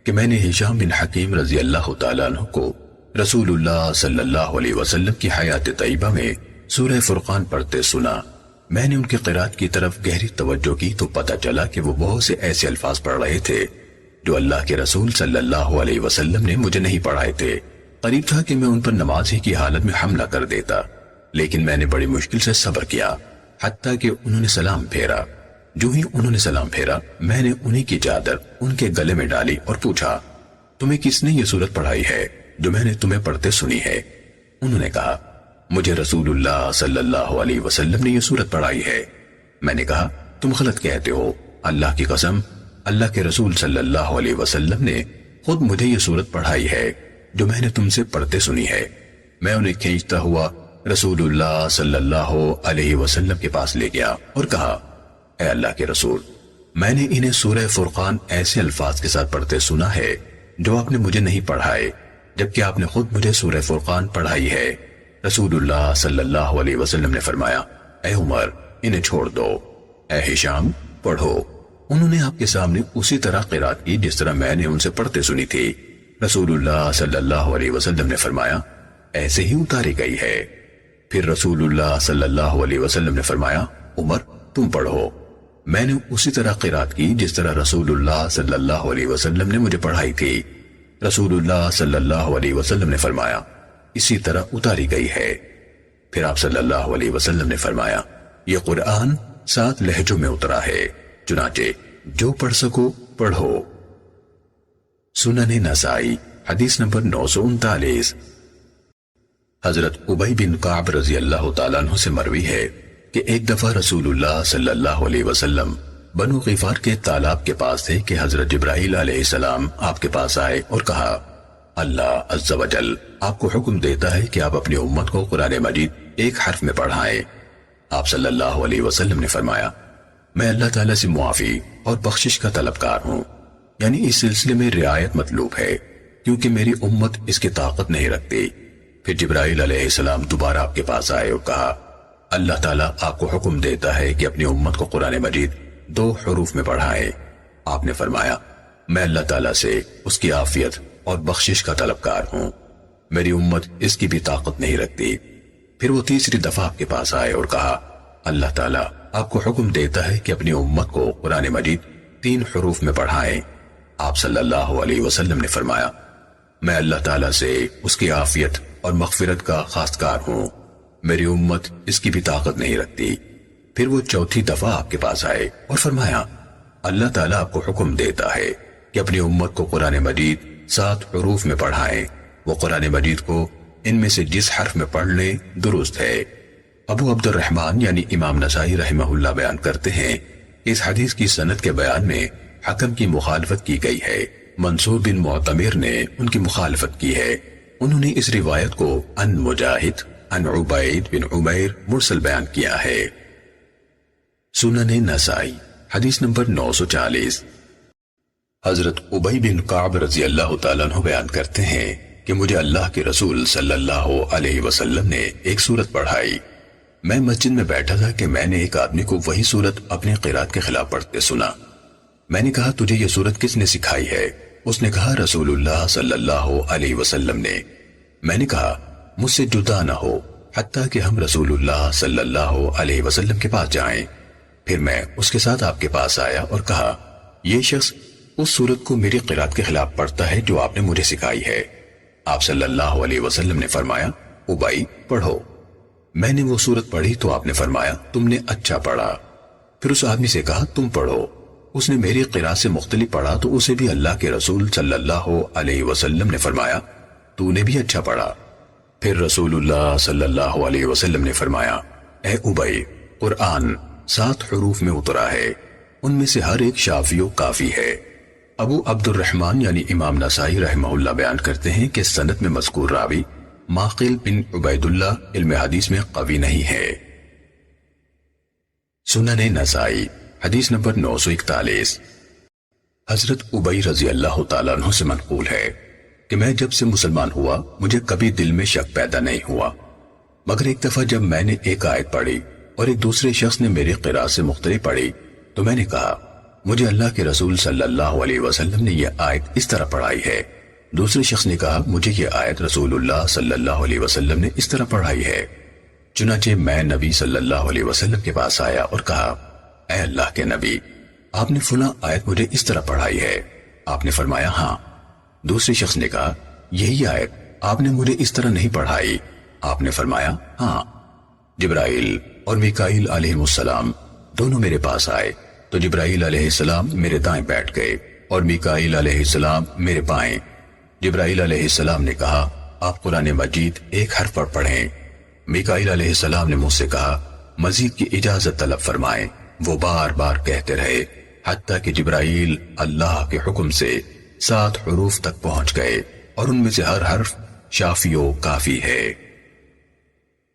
کہ میں نے ہشام بن حکیم رضی اللہ تعالیٰ عنہ کو رسول اللہ صلی اللہ علیہ وسلم کی حیات طیبہ میں سورہ فرقان پڑھتے سنا۔ میں نے ان کی قرات کی طرف گہری توجہ کی تو پتہ چلا کہ وہ بہت سے ایسے الفاظ پڑھ رہے تھے جو اللہ کے رسول صلی اللہ علیہ وسلم نے مجھے نہیں پڑھائے تھے۔ قریب تھا کہ میں ان پر نماز ہی کی حالت میں حملہ کر دیتا، لیکن میں نے بڑی مشکل سے صبر کیا، حتیٰ کہ انہوں نے سلام پھیرا۔ جو ہی انہوں نے سلام پھیرا، میں نے انہی کی چادر ان کے گلے میں ڈالی اور پوچھا، تمہیں کس نے یہ سورت پڑھائی ہے جو میں نے تمہیں پڑھتے سنی ہے؟ انہوں نے کہا، مجھے رسول اللہ صلی اللہ علیہ وسلم نے یہ سورت پڑھائی ہے۔ میں نے کہا، تم غلط کہتے ہو، اللہ کی قسم، اللہ کے رسول صلی اللہ علیہ وسلم نے خود مجھے یہ سورت پڑھائی ہے جو میں نے تم سے پڑھتے سنی ہے۔ میں انہیں کھینچتا ہوا رسول اللہ صلی اللہ علیہ وسلم کے پاس لے گیا اور کہا، اے اللہ کے رسول، میں نے انہیں سورہ فرقان ایسے الفاظ کے ساتھ پڑھتے سنا ہے جو آپ نے مجھے نہیں پڑھائے، جبکہ آپ نے خود مجھے سورہ فرقان پڑھائی ہے۔ رسول اللہ صلی اللہ علیہ وسلم نے فرمایا، اے عمر انہیں چھوڑ دو۔ اے ہشام پڑھو۔ انہوں نے آپ کے سامنے اسی طرح قرات کی جس طرح میں نے ان سے پڑھتے سنی تھی۔ رسول اللہ صلی اللہ علیہ وسلم نے فرمایا، ایسے ہی اتاری گئی ہے۔ پھر رسول اللہ صلی اللہ علیہ وسلم نے فرمایا، عمر تم پڑھو۔ میں نے اسی طرح قرات کی جس طرح رسول اللہ صلی اللہ علیہ وسلم نے مجھے پڑھائی تھی۔ رسول اللہ صلی اللہ علیہ وسلم نے فرمایا، اسی طرح اتاری گئی ہے۔ پھر آپ صلی اللہ علیہ وسلم نے فرمایا، یہ قرآن 7 لہجوں میں اترا ہے، چنانچہ جو پڑھ سکو پڑھو۔ سنن نسائی حدیث نمبر 939۔ حضرت ابی بن کعب رضی اللہ تعالیٰ عنہ سے مروی ہے کہ ایک دفعہ رسول اللہ صلی اللہ علیہ وسلم بنو غفار کے تالاب کے پاس تھے کہ حضرت جبرائیل علیہ السلام آپ کے پاس آئے اور کہا، اللہ عز و جل آپ کو حکم دیتا ہے کہ آپ اپنی امت کو قرآن مجید ایک حرف میں پڑھائیں۔ آپ صلی اللہ علیہ وسلم نے فرمایا، میں اللہ تعالیٰ سے معافی اور بخشش کا طلبکار ہوں، یعنی اس سلسلے میں رعایت مطلوب ہے کیونکہ میری امت اس کی طاقت نہیں رکھتی۔ پھر جبرائیل علیہ السلام دوبارہ آپ کے پاس آئے اور کہا، اللہ تعالیٰ آپ کو حکم دیتا ہے کہ اپنی امت کو قرآن مجید 2 حروف میں پڑھائیں۔ آپ نے فرمایا، میں اللہ تعالیٰ سے اس کی عافیت اور بخشش کا طلبکار ہوں، میری امت اس کی بھی طاقت نہیں رکھتی۔ پھر وہ تیسری دفعہ آپ کے پاس آئے اور کہا، اللہ تعالیٰ آپ کو حکم دیتا ہے کہ اپنی امت کو قرآن مجید 3 حروف میں پڑھائیں۔ آپ صلی اللہ علیہ وسلم نے فرمایا، میں اللہ تعالیٰ سے اس کی عافیت اور مغفرت کا خواستگار ہوں، میری امت اس کی بھی طاقت نہیں رکھتی۔ پھر وہ چوتھی دفعہ آپ کے پاس آئے اور فرمایا، اللہ تعالیٰ آپ کو حکم دیتا ہے کہ اپنی امت کو قرآن مجید 7 حروف میں پڑھائیں۔ وہ قرآن مجید کو ان میں سے جس حرف میں پڑھ لیں درست ہے۔ ابو عبد الرحمن یعنی امام نسائی رحمہ اللہ بیان کرتے ہیں کہ اس حدیث کی سند کے بیان میں حکم کی مخالفت کی گئی ہے۔ منصور بن معتمر نے ان کی مخالفت کی ہے۔ انہوں نے اس روایت کو ان مجاہد ان عبید بن عمیر مرسل بیان کیا ہے۔ سنن نسائی حدیث نمبر 940۔ حضرت ابی بن کعب رضی اللہ تعالیٰ عنہ بیان کرتے ہیں کہ مجھے اللہ کے رسول صلی اللہ علیہ وسلم نے ایک سورت پڑھائی۔ میں مسجد میں بیٹھا تھا کہ میں نے ایک آدمی کو وہی سورت اپنے قرات کے خلاف پڑھتے سنا۔ میں نے کہا تجھے یہ سورت کس نے سکھائی ہے؟ اس نے کہا رسول اللہ صلی اللہ علیہ وسلم نے۔ میں نے کہا مجھ سے جدا نہ ہو حتیٰ کہ ہم رسول اللہ صلی اللہ علیہ وسلم کے پاس جائیں۔ پھر میں اس کے ساتھ آپ کے پاس آیا اور کہا یہ شخص اس سورت کو میری قرات کے خلاف پڑھتا ہے جو آپ نے مجھے سکھائی ہے۔ آپ صلی اللہ علیہ وسلم نے فرمایا ابی پڑھو۔ میں نے وہ سورت پڑھی تو آپ نے فرمایا تم نے اچھا پڑھا۔ پھر اس آدمی سے کہا تم پڑھو۔ اس نے میری قرات سے مختلف پڑھا تو اسے بھی اللہ کے رسول صلی اللہ علیہ وسلم نے فرمایا تو نے بھی اچھا پڑھا۔ پھر رسول اللہ صلی اللہ علیہ وسلم نے فرمایا اے ابی قرآن 7 حروف میں اترا ہے، ان میں سے ہر ایک شافی و کافی ہے۔ ابو عبد الرحمن یعنی امام نسائی رحمہ اللہ بیان کرتے ہیں کہ سند میں مذکور راوی ماقل بن عبید اللہ علم حدیث میں قوی نہیں ہے۔ سنن نسائی حدیث نمبر 941۔ حضرت ابی رضی اللہ تعالیٰ عنہ سے منقول ہے کہ میں جب سے مسلمان ہوا مجھے کبھی دل میں شک پیدا نہیں ہوا، مگر ایک دفعہ جب میں نے ایک آیت پڑھی اور ایک دوسرے شخص نے میری قرات سے مختلف پڑھی تو میں نے کہا مجھے اللہ کے رسول صلی اللہ علیہ وسلم نے یہ آیت اس طرح پڑھائی ہے۔ دوسرے شخص نے کہا مجھے یہ آیت رسول اللہ صلی اللہ علیہ وسلم نے اس طرح پڑھائی ہے۔ چنانچہ میں نبی صلی اللہ علیہ وسلم کے پاس آیا اور کہا اے اللہ کے نبی آپ نے فلاں آیت مجھے اس طرح پڑھائی ہے۔ آپ نے فرمایا ہاں۔ دوسرے شخص نے کہا یہی آیت آپ نے مجھے اس طرح نہیں پڑھائی۔ آپ نے فرمایا ہاں۔ جبرائیل اور میکائیل علیہ السلام دونوں میرے پاس آئے تو جبرائیل علیہ السلام میرے دائیں بیٹھ گئے اور میکائیل علیہ السلام میرے بائیں۔ جبرائیل علیہ السلام نے کہا آپ قرآن مجید ایک حرف پر پڑھیں۔ میکائیل علیہ السلام نے مجھ سے کہا مزید کی اجازت طلب فرمائیں۔ وہ بار بار کہتے رہے حتیٰ کہ جبرائیل اللہ کے حکم سے 7 حروف تک پہنچ گئے اور ان میں سے ہر حرف شافی و کافی ہے۔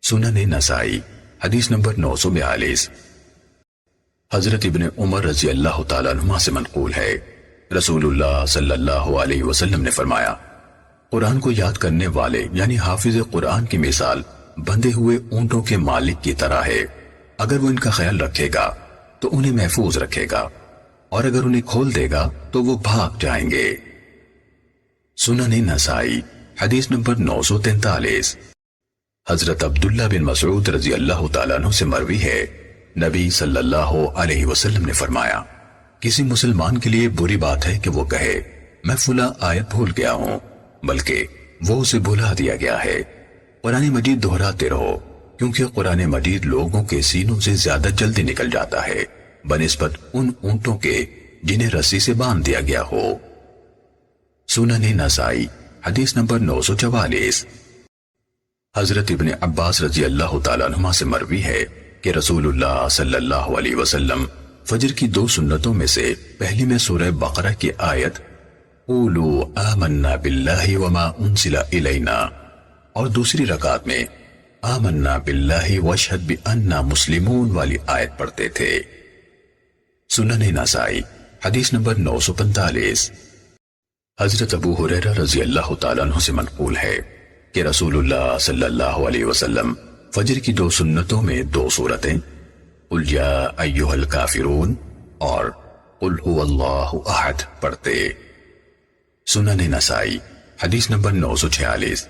سنن نسائی حدیث نمبر 942۔ حضرت ابن عمر رضی اللہ تعالیٰ عنہما سے منقول ہے رسول اللہ صلی اللہ علیہ وسلم نے فرمایا قرآن کو یاد کرنے والے یعنی حافظ قرآن کی مثال بندھے ہوئے اونٹوں کے مالک کی طرح ہے۔ اگر وہ ان کا خیال رکھے گا تو انہیں محفوظ رکھے گا اور اگر انہیں کھول دے گا تو وہ بھاگ جائیں گے۔ سنن نسائی حدیث نمبر 943۔ حضرت عبداللہ بن مسعود رضی اللہ تعالیٰ عنہ سے مروی ہے نبی صلی اللہ علیہ وسلم نے فرمایا کسی مسلمان کے لیے بری بات ہے کہ وہ کہے میں فلاں آیت بھول گیا ہوں، بلکہ وہ اسے بھلا دیا گیا ہے۔ قرآن مجید دہراتے رہو کیونکہ قرآن مجید لوگوں کے سینوں سے زیادہ جلدی نکل جاتا ہے بنسبت ان اونٹوں کے جنہیں رسی سے باندھ دیا گیا ہو۔ سنن نسائی حدیث نمبر 944۔ حضرت ابن عباس رضی اللہ تعالیٰ عنہما سے مروی ہے کہ رسول اللہ صلی اللہ علیہ وسلم فجر کی 2 سنتوں میں سے پہلی میں سورہ بقرہ کی آیت قولوا آمنا باللہ وما انزل الینا اور دوسری رکعت میں آمنا باللہ واشہد بأننا مسلمون والی آیت پڑھتے تھے۔ سنن نسائی حدیث نمبر 945۔ حضرت ابو ہریرہ رضی اللہ تعالیٰ عنہ سے منقول ہے کہ رسول اللہ صلی اللہ علیہ وسلم فجر کی 2 سنتوں میں 2 سورتیں قل یا ایھا الکافرون اور قل ھو اللہ احد پڑھتے۔ سنن نسائی حدیث نمبر 946۔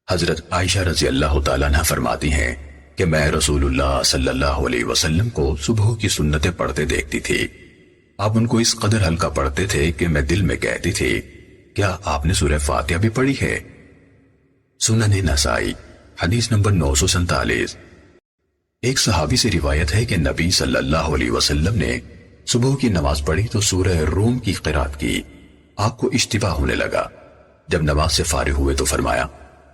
حضرت عائشہ رضی اللہ تعالیٰ عنہ فرماتی ہیں کہ میں رسول اللہ صلی اللہ علیہ وسلم کو صبح کی سنتیں پڑھتے دیکھتی تھی۔ آپ ان کو اس قدر ہلکا پڑھتے تھے کہ میں دل میں کہتی تھی کیا آپ نے سورہ فاتحہ بھی پڑھی ہے؟ سنن نسائی حدیث نمبر 947۔ ایک صحابی سے روایت ہے کہ نبی صلی اللہ علیہ وسلم نے صبح کی نماز پڑھی تو سورہ روم کی قرات کی۔ آپ کو اشتباہ ہونے لگا جب نماز سے فارغ ہوئے تو فرمایا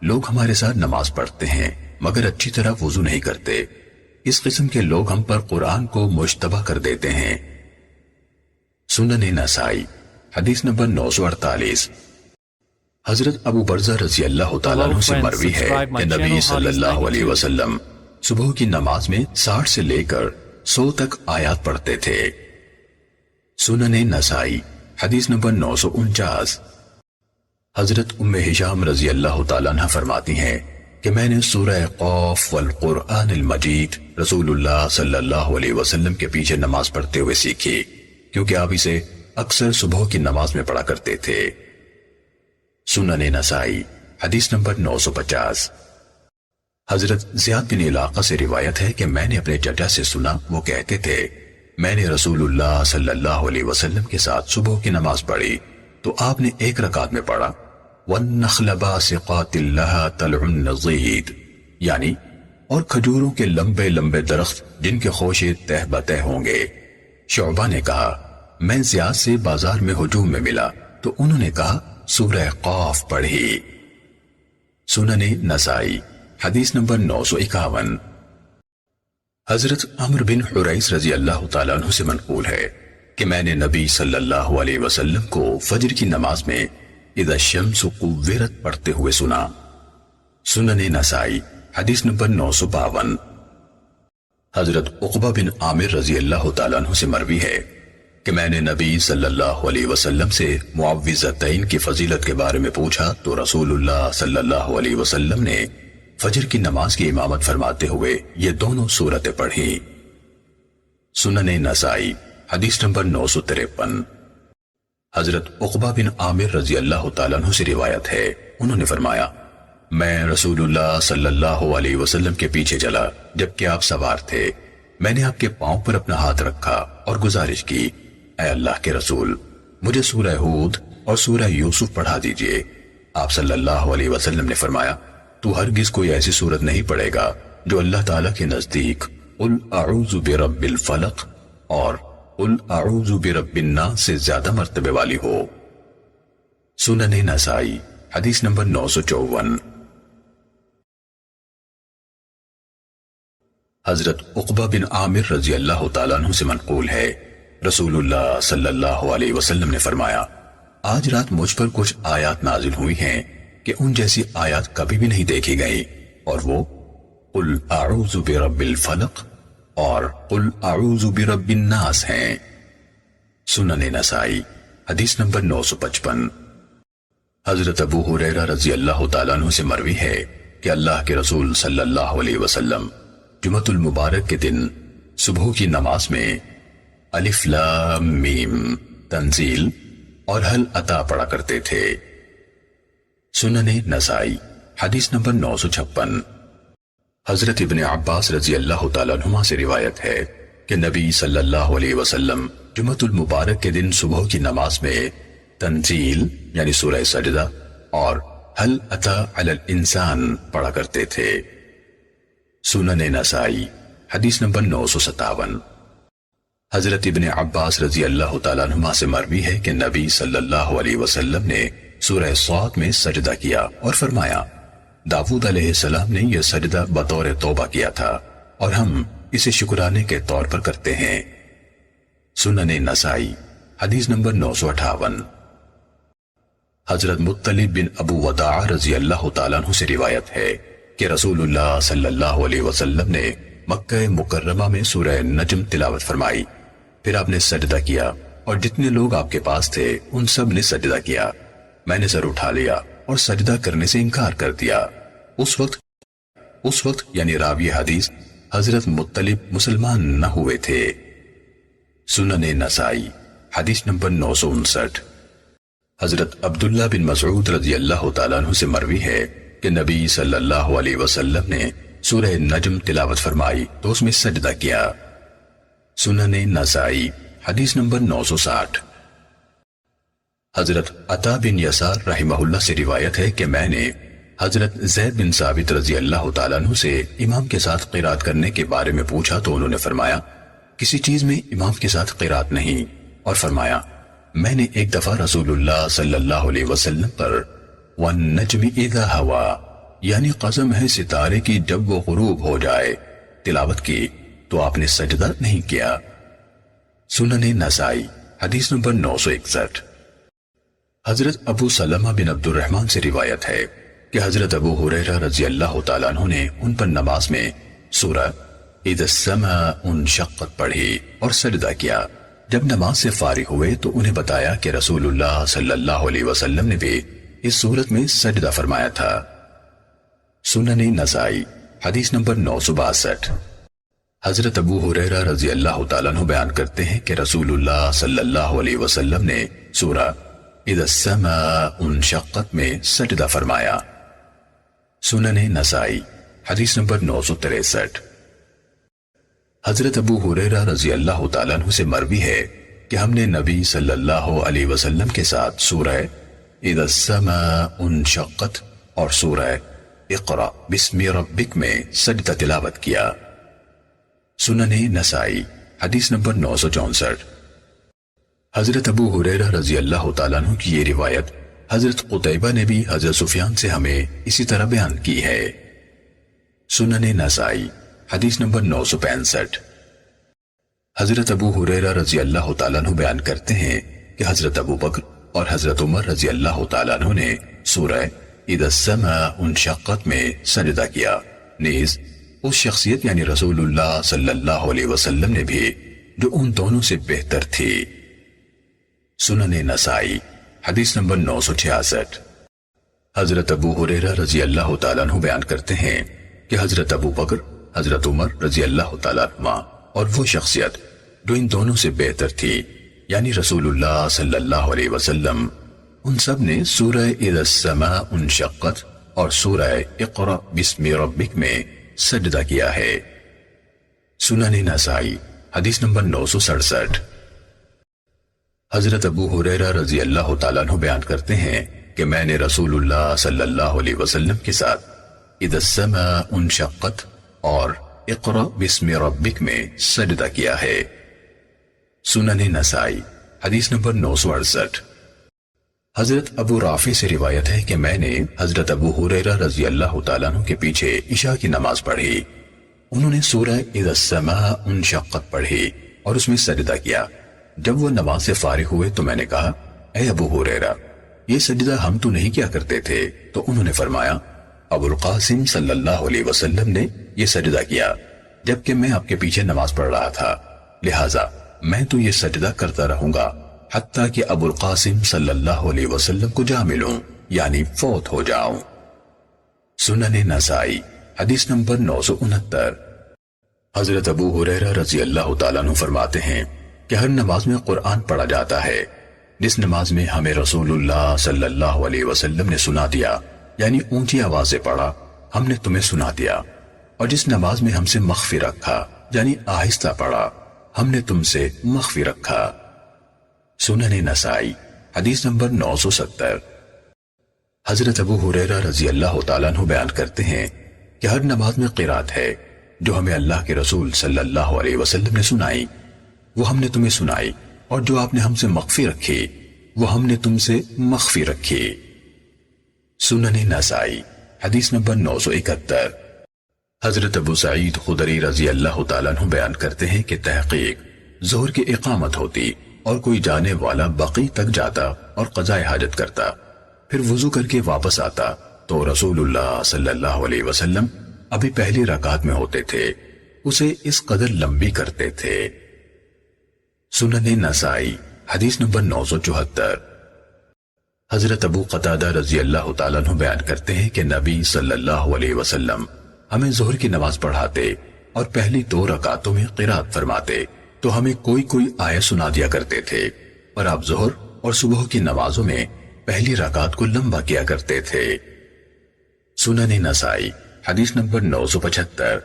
لوگ ہمارے ساتھ نماز پڑھتے ہیں مگر اچھی طرح وضو نہیں کرتے، اس قسم کے لوگ ہم پر قرآن کو مشتبہ کر دیتے ہیں۔ سنن نسائی حدیث نمبر 948۔ حضرت ابو برزہ رضی اللہ تعالیٰ عنہ سے مروی ہے کہ نبی صلی اللہ علیہ وسلم صبح کی نماز میں 60 سے لے کر 100 تک آیات پڑھتے تھے۔ سنن نسائی حدیث نمبر 949۔ حضرت ام ہشام رضی اللہ تعالیٰ عنہ فرماتی ہیں کہ میں نے سورہ قاف والقرآن المجید رسول اللہ صلی اللہ علیہ وسلم کے پیچھے نماز پڑھتے ہوئے سیکھی، کیونکہ آپ اسے اکثر صبح کی نماز میں پڑھا کرتے تھے۔ سنن نسائی حدیث نمبر 950۔ حضرت زیاد بن علاقہ سے روایت ہے کہ میں نے اپنے چچا سے سنا، وہ کہتے تھے میں نے رسول اللہ صلی اللہ علیہ وسلم کے ساتھ صبح کی نماز پڑھی تو آپ نے ایک رکعت میں پڑھا وَالنَّخْلَ بَاسِقَاتٍ لَهَا طَلْعٌ نَضِيدٌ، یعنی اور کھجوروں کے لمبے لمبے درخت جن کے خوشے تہ بتہ ہوں گے۔ شعبہ نے کہا میں زیاد سے بازار میں ہجوم میں ملا تو انہوں نے کہا سورہ قاف پڑھی۔ سنن نسائی حدیث نمبر 951۔ حضرت عمرو بن حریث رضی اللہ تعالیٰ عنہ سے منقول ہے کہ میں نے نبی صلی اللہ علیہ وسلم کو فجر کی نماز میں اذا الشمس قورت پڑھتے ہوئے سنا۔ سنن نسائی حدیث نمبر 952۔ حضرت عقبہ بن عامر رضی اللہ تعالیٰ عنہ سے مروی ہے کہ میں نے نبی صلی اللہ علیہ وسلم سے معوذتین کی فضیلت کے بارے میں پوچھا تو رسول اللہ صلی اللہ علیہ وسلم نے فجر کی نماز کی امامت فرماتے ہوئے یہ دونوں سورتیں پڑھی۔ سنن نسائی حدیث نمبر 953۔ حضرت عقبہ بن عامر رضی اللہ تعالیٰ عنہ سے روایت ہے انہوں نے فرمایا میں رسول اللہ صلی اللہ علیہ وسلم کے پیچھے چلا جبکہ آپ سوار تھے، میں نے آپ کے پاؤں پر اپنا ہاتھ رکھا اور گزارش کی اے اللہ کے رسول مجھے سورہ ہود اور سورہ یوسف پڑھا دیجئے۔ آپ صلی اللہ علیہ وسلم نے فرمایا تو ہرگز کوئی ایسی سورت نہیں پڑھے گا جو اللہ تعالیٰ کے نزدیک قل اعوذ برب الفلق اور قل اعوذ برب الناس سے زیادہ مرتبے والی ہو۔ سنن نسائی حدیث نمبر 954۔ حضرت عقبہ بن عامر رضی اللہ تعالیٰ عنہ سے منقول ہے رسول اللہ صلی اللہ علیہ وسلم نے فرمایا آج رات مجھ پر کچھ آیات نازل ہوئی ہیں کہ ان جیسی آیات کبھی بھی نہیں دیکھی گئی، اور وہ قل اعوذ برب الفلق اور قل اعوذ برب الناس ہیں۔ سنن نسائی حدیث نمبر 955۔ حضرت ابو ہریرہ رضی اللہ تعالیٰ عنہ سے مروی ہے کہ اللہ کے رسول صلی اللہ علیہ وسلم جمعۃ المبارک کے دن صبح کی نماز میں الف لام میم تنزیل اور حل عطا پڑھا کرتے تھے۔ سنن نسائی حدیث نمبر 956۔ حضرت ابن عباس رضی اللہ تعالیٰ عنہما سے روایت ہے کہ نبی صلی اللہ علیہ وسلم جمعۃ المبارک کے دن صبح کی نماز میں تنزیل یعنی سورہ سجدہ اور حل عطا علی الانسان پڑھا کرتے تھے۔ سنن نسائی حدیث نمبر 957۔ حضرت ابن عباس رضی اللہ تعالیٰ عنہما سے مروی ہے کہ نبی صلی اللہ علیہ وسلم نے سورہ صاد میں سجدہ کیا اور فرمایا داؤد علیہ السلام نے یہ سجدہ بطور توبہ کیا تھا اور ہم اسے شکرانے کے طور پر کرتے ہیں۔ سنن نسائی حدیث نمبر 958۔ حضرت مطلب بن ابو وداع رضی اللہ تعالیٰ عنہ سے روایت ہے کہ رسول اللہ صلی اللہ علیہ وسلم نے مکہ مکرمہ میں سورہ نجم تلاوت فرمائی، پھر آپ نے سجدہ کیا اور جتنے لوگ آپ کے پاس تھے ان سب نے سجدہ کیا، میں نے سر اٹھا لیا اور سجدہ کرنے سے انکار کر دیا۔ اس وقت یعنی راوی حدیث حضرت مطلب مسلمان نہ ہوئے تھے۔ سنن نسائی حدیث نمبر 959۔ حضرت عبداللہ بن مسعود رضی اللہ تعالیٰ عنہ سے مروی ہے کہ نبی صلی اللہ علیہ وسلم نے سورہ نجم تلاوت فرمائی تو اس میں سجدہ کیا۔ سنن نسائی حدیث نمبر 960۔ حضرت عطا بن یسار رحمہ اللہ سے روایت ہے کہ میں نے حضرت زید بن ثابت رضی اللہ تعالیٰ عنہ سے امام کے ساتھ قرات کرنے کے بارے میں پوچھا تو انہوں نے فرمایا کسی چیز میں امام کے ساتھ قرات نہیں، اور فرمایا میں نے ایک دفعہ رسول اللہ صلی اللہ علیہ وسلم پر والنجم اذا ہوا، یعنی قسم ہے ستارے کی جب وہ غروب ہو جائے، تلاوت کی تو آپ نے سجدہ نہیں کیا۔ سنن نسائی حدیث نمبر 961۔ حضرت ابو سلمہ بن عبد الرحمن سے روایت ہے کہ حضرت ابو ہریرہ رضی اللہ تعالیٰ عنہ نے ان پر نماز میں سورہ اذا السماء انشقت پڑھی اور سجدہ کیا۔ جب نماز سے فارغ ہوئے تو انہیں بتایا کہ رسول اللہ صلی اللہ علیہ وسلم نے بھی اس صورت میں سجدہ فرمایا تھا۔ سنن نسائی حدیث نمبر 962۔ حضرت ابو ہریرہ رضی اللہ تعالیٰ عنہ بیان کرتے ہیں کہ رسول اللہ صلی اللہ علیہ وسلم نے سورہ اذا السماء انشقت میں سجدہ فرمایا۔ سنن نسائی حدیث نمبر 963۔ حضرت ابو ہریرہ رضی اللہ تعالیٰ عنہ سے مروی ہے کہ ہم نے نبی صلی اللہ علیہ وسلم کے ساتھ سورہ اذا السماء انشقت اور سورہ اقرأ بسم ربک میں سجدہ تلاوت کیا۔ سنن نسائی حدیث نمبر 964۔ حضرت ابو ہریرہ رضی اللہ تعالیٰ عنہ کی یہ روایت حضرت قتیبہ نے بھی حضرت سفیان سے ہمیں اسی طرح بیان کی ہے۔ سنن نسائی حدیث نمبر 965۔ حضرت ابو ہریرہ رضی اللہ تعالیٰ عنہ بیان کرتے ہیں کہ حضرت ابو بکر اور حضرت عمر رضی اللہ تعالیٰ عنہ نے سورہ اذا السماء انشقت میں سجدہ کیا، نیز اس شخصیت یعنی رسول اللہ صلی اللہ علیہ وسلم نے بھی جو ان دونوں سے بہتر تھی۔ سنن نسائی حدیث نمبر 966۔ حضرت ابو ہریرہ رضی اللہ تعالیٰ عنہ بیان کرتے ہیں کہ حضرت ابو بکر، حضرت عمر رضی اللہ تعالیٰ عنہ اور وہ شخصیت جو ان دونوں سے بہتر تھی یعنی رسول اللہ صلی اللہ علیہ وسلم، ان سب نے سورہ اذا السماء انشقت اور سورہ اقرأ بسم ربک میں سجدہ کیا ہے۔ سنن نسائی حدیث نمبر 967۔ حضرت ابو ہریرہ رضی اللہ تعالیٰ عنہ بیان کرتے ہیں کہ میں نے رسول اللہ صلی اللہ علیہ وسلم کے ساتھ اذا السماء انشقت اور اقرأ بسم ربک میں سجدہ کیا ہے۔ سنن نسائی حدیث نمبر 968۔ حضرت ابو رافع سے روایت ہے کہ میں نے حضرت ابو ہریرہ رضی اللہ تعالیٰ عنہ کے پیچھے عشاء کی نماز پڑھی۔ انہوں نے سورہ اذا السماء انشقت پڑھی اور اس میں سجدہ کیا۔ جب وہ نماز سے فارغ ہوئے تو میں نے کہا، اے ابو ہریرہ، یہ سجدہ ہم تو نہیں کیا کرتے تھے، تو انہوں نے فرمایا، ابو القاسم صلی اللہ علیہ وسلم نے یہ سجدہ کیا جبکہ میں آپ کے پیچھے نماز پڑھ رہا تھا، لہٰذا میں تو یہ سجدہ کرتا رہوں گا حتیٰ کہ ابو القاسم صلی اللہ علیہ وسلم کو جا ملوں یعنی فوت ہو جاؤں۔ سنن نسائی حدیث نمبر 969۔ حضرت ابو ہریرہ رضی اللہ تعالیٰ عنہ فرماتے ہیں کہ ہر نماز میں قرآن پڑھا جاتا ہے، جس نماز میں ہمیں رسول اللہ صلی اللہ علیہ وسلم نے سنا دیا یعنی اونچی آواز سے پڑھا، ہم نے تمہیں سنا دیا، اور جس نماز میں ہم سے مخفی رکھا یعنی آہستہ پڑھا، ہم نے تم سے مخفی رکھا۔ سنن نسائی حدیث نمبر 970۔ حضرت ابو ہریرہ رضی اللہ تعالیٰ عنہ بیان کرتے ہیں کہ ہر نماز میں قرات ہے جو ہمیں اللہ کے رسول صلی اللہ علیہ وسلم نے سنائی، وہ ہم نے تمہیں سنائی، اور جو آپ نے ہم سے مخفی رکھی وہ ہم نے تم سے مخفی رکھی۔ سنن نسائی حدیث نمبر 971۔ حضرت ابو سعید خدری رضی اللہ تعالیٰ عنہ بیان کرتے ہیں کہ تحقیق ظہر کی اقامت ہوتی اور کوئی جانے والا بقی تک جاتا اور قضاء حاجت کرتا، پھر وضو کر کے واپس آتا تو رسول اللہ صلی اللہ علیہ وسلم ابھی پہلی رکعت میں ہوتے تھے، اسے اس قدر لمبی کرتے تھے۔ سنن نسائی حدیث نمبر 974۔ حضرت ابو قتادہ رضی اللہ تعالیٰ عنہ بیان کرتے ہیں کہ نبی صلی اللہ علیہ وسلم ہمیں ظہر کی نماز پڑھاتے اور پہلی 2 رکعتوں میں قرات فرماتے تو ہمیں کوئی آیت سنا دیا کرتے تھے، اور آپ ظہر اور صبح کی نمازوں میں پہلی رکعت کو لمبا کیا کرتے تھے۔ سنن نسائی حدیث نمبر 975۔